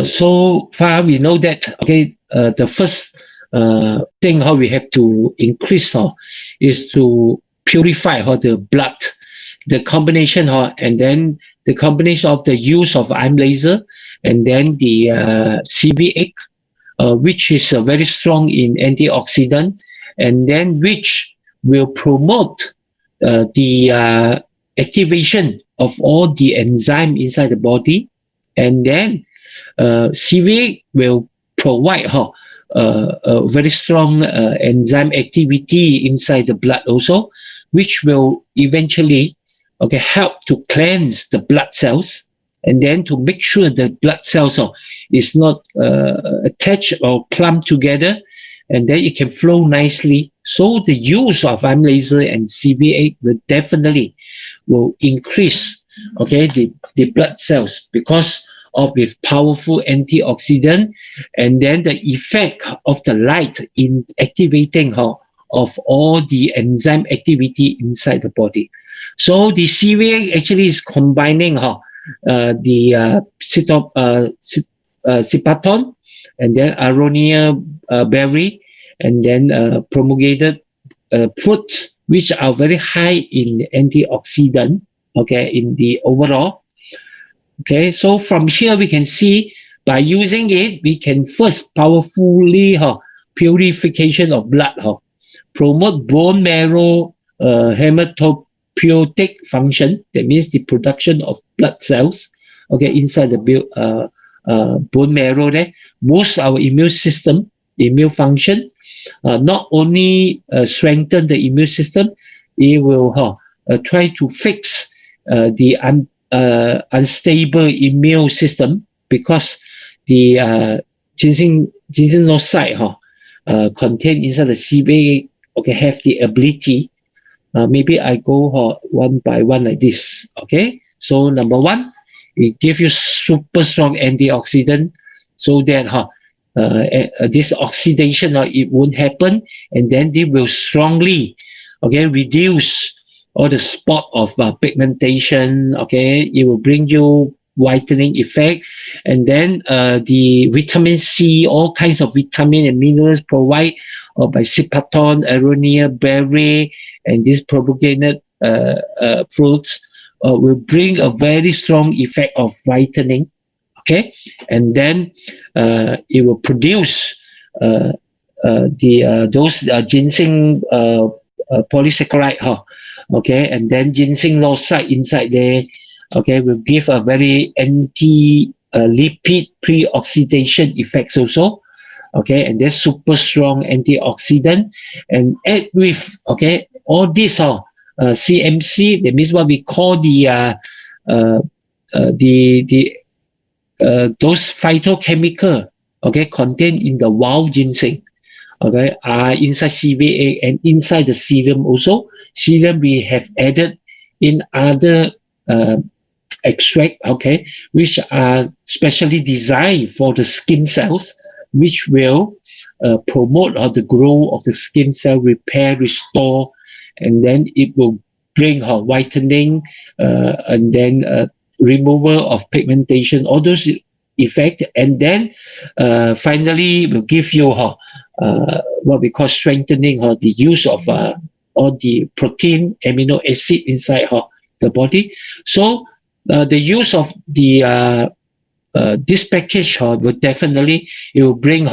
so far we know that, okay, the first thing how we have to increase is to purify the blood, the combination and then the combination of the use of IM laser and then the CVX, which is very strong in antioxidant, and then which will promote the activation of all the enzyme inside the body, and then CVX will provide a very strong enzyme activity inside the blood also, which will eventually okay, help to cleanse the blood cells, and then to make sure the blood cells is not attached or clumped together, and then it can flow nicely. So the use of IM laser and CVA will increase, okay, the blood cells because of its powerful antioxidant, and then the effect of the light in activating of all the enzyme activity inside the body. So the CVA actually is combining the Cipaton, and then aronia berry, and then promulgated fruits, which are very high in antioxidant, okay, in the overall. Okay, so from here we can see by using it, we can first powerfully purification of blood, promote bone marrow hematopoietic function. That means the production of blood cells, okay, inside the bone marrow there. Boost our immune function. Not only strengthen the immune system, it will try to fix the unstable immune system, because the ginseng ginsengnoside contained inside the CBA, okay, have the ability. Maybe I go one by one like this. Okay, so number one, it gives you super strong antioxidant, so that this oxidation it won't happen, and then they will strongly, okay, reduce all the spot of pigmentation. Okay, it will bring you whitening effect, and then the vitamin C, all kinds of vitamin and minerals provide by Cipaton, aronia berry, and these propagated fruits will bring a very strong effect of whitening. Okay, and then it will produce those ginseng polysaccharide, okay, and then ginseng loside inside there, okay, will give a very anti lipid pre-oxidation effects also, okay, and there's super strong antioxidant, and add with, okay, all this CMC, that means what we call those phytochemical, okay, contained in the wild ginseng, okay, are inside CVA and inside the serum also. Serum we have added in other extract, okay, which are specially designed for the skin cells, which will promote the growth of the skin cell, repair, restore, and then it will bring whitening, and then removal of pigmentation, all those effect, and then finally will give you what we call strengthening, the use of all the protein amino acid inside the body. So the use of the this package will definitely, it will bring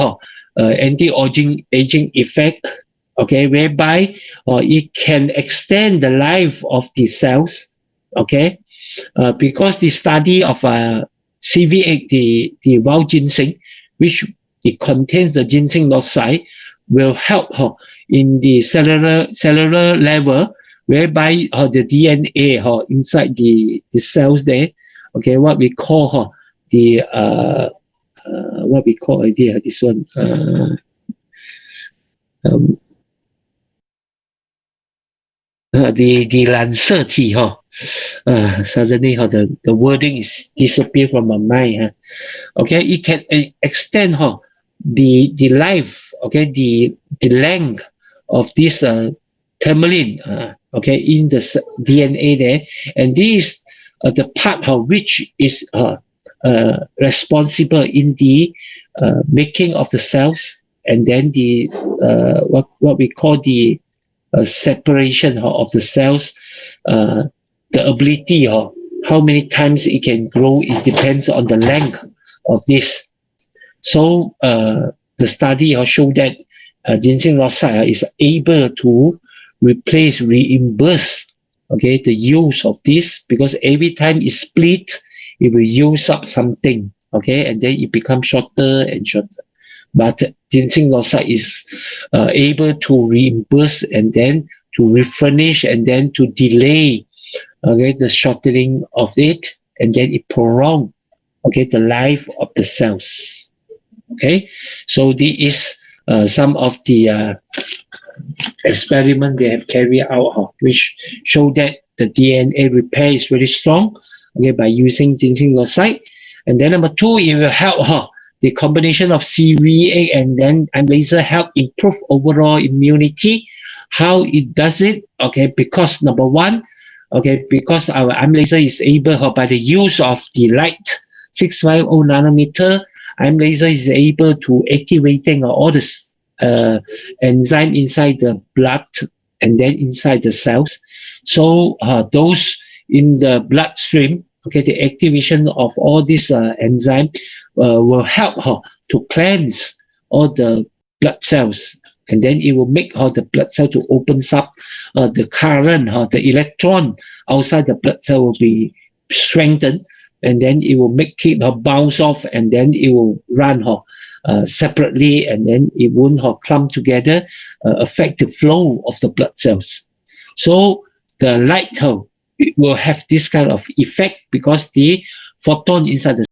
anti-aging effect, okay, whereby it can extend the life of the cells, okay, because the study of CV8, the wild ginseng, which it contains the ginseng oxide, will help in the cellular level, whereby the DNA inside the cells there, okay, what we call the what we call idea this one the lancerti suddenly the wording is disappear from my mind. Okay, it can extend the life, okay, the length of this termalin, okay, in the DNA there, and this the part which is responsible in the making of the cells, and then the what we call the separation of the cells, the ability how many times it can grow, it depends on the length of this. So the study showed that ginseng oxide is able to reimburse, okay, the use of this, because every time it split, it will use up something, okay, and then it becomes shorter and shorter. But ginseng oxide is able to reimburse, and then to refurnish, and then to delay okay, the shortening of it, and then it prolong, okay, the life of the cells. Okay, so this is some of the experiment they have carried out, which show that the DNA repair is very strong, okay, by using ginseng oxide. And then number two, it will help the combination of CVA and then laser help improve overall immunity. How it does it? Okay, because number one, okay, because our laser is able by the use of the light 650 nanometer, laser is able to activating all the enzyme inside the blood and then inside the cells. So those in the bloodstream, okay, the activation of all these enzyme will help to cleanse all the blood cells, and then it will make the blood cell to opens up the current, the electron outside the blood cell will be strengthened, and then it will make it bounce off, and then it will run separately, and then it won't clump together, affect the flow of the blood cells. So the light it will have this kind of effect because the photon inside the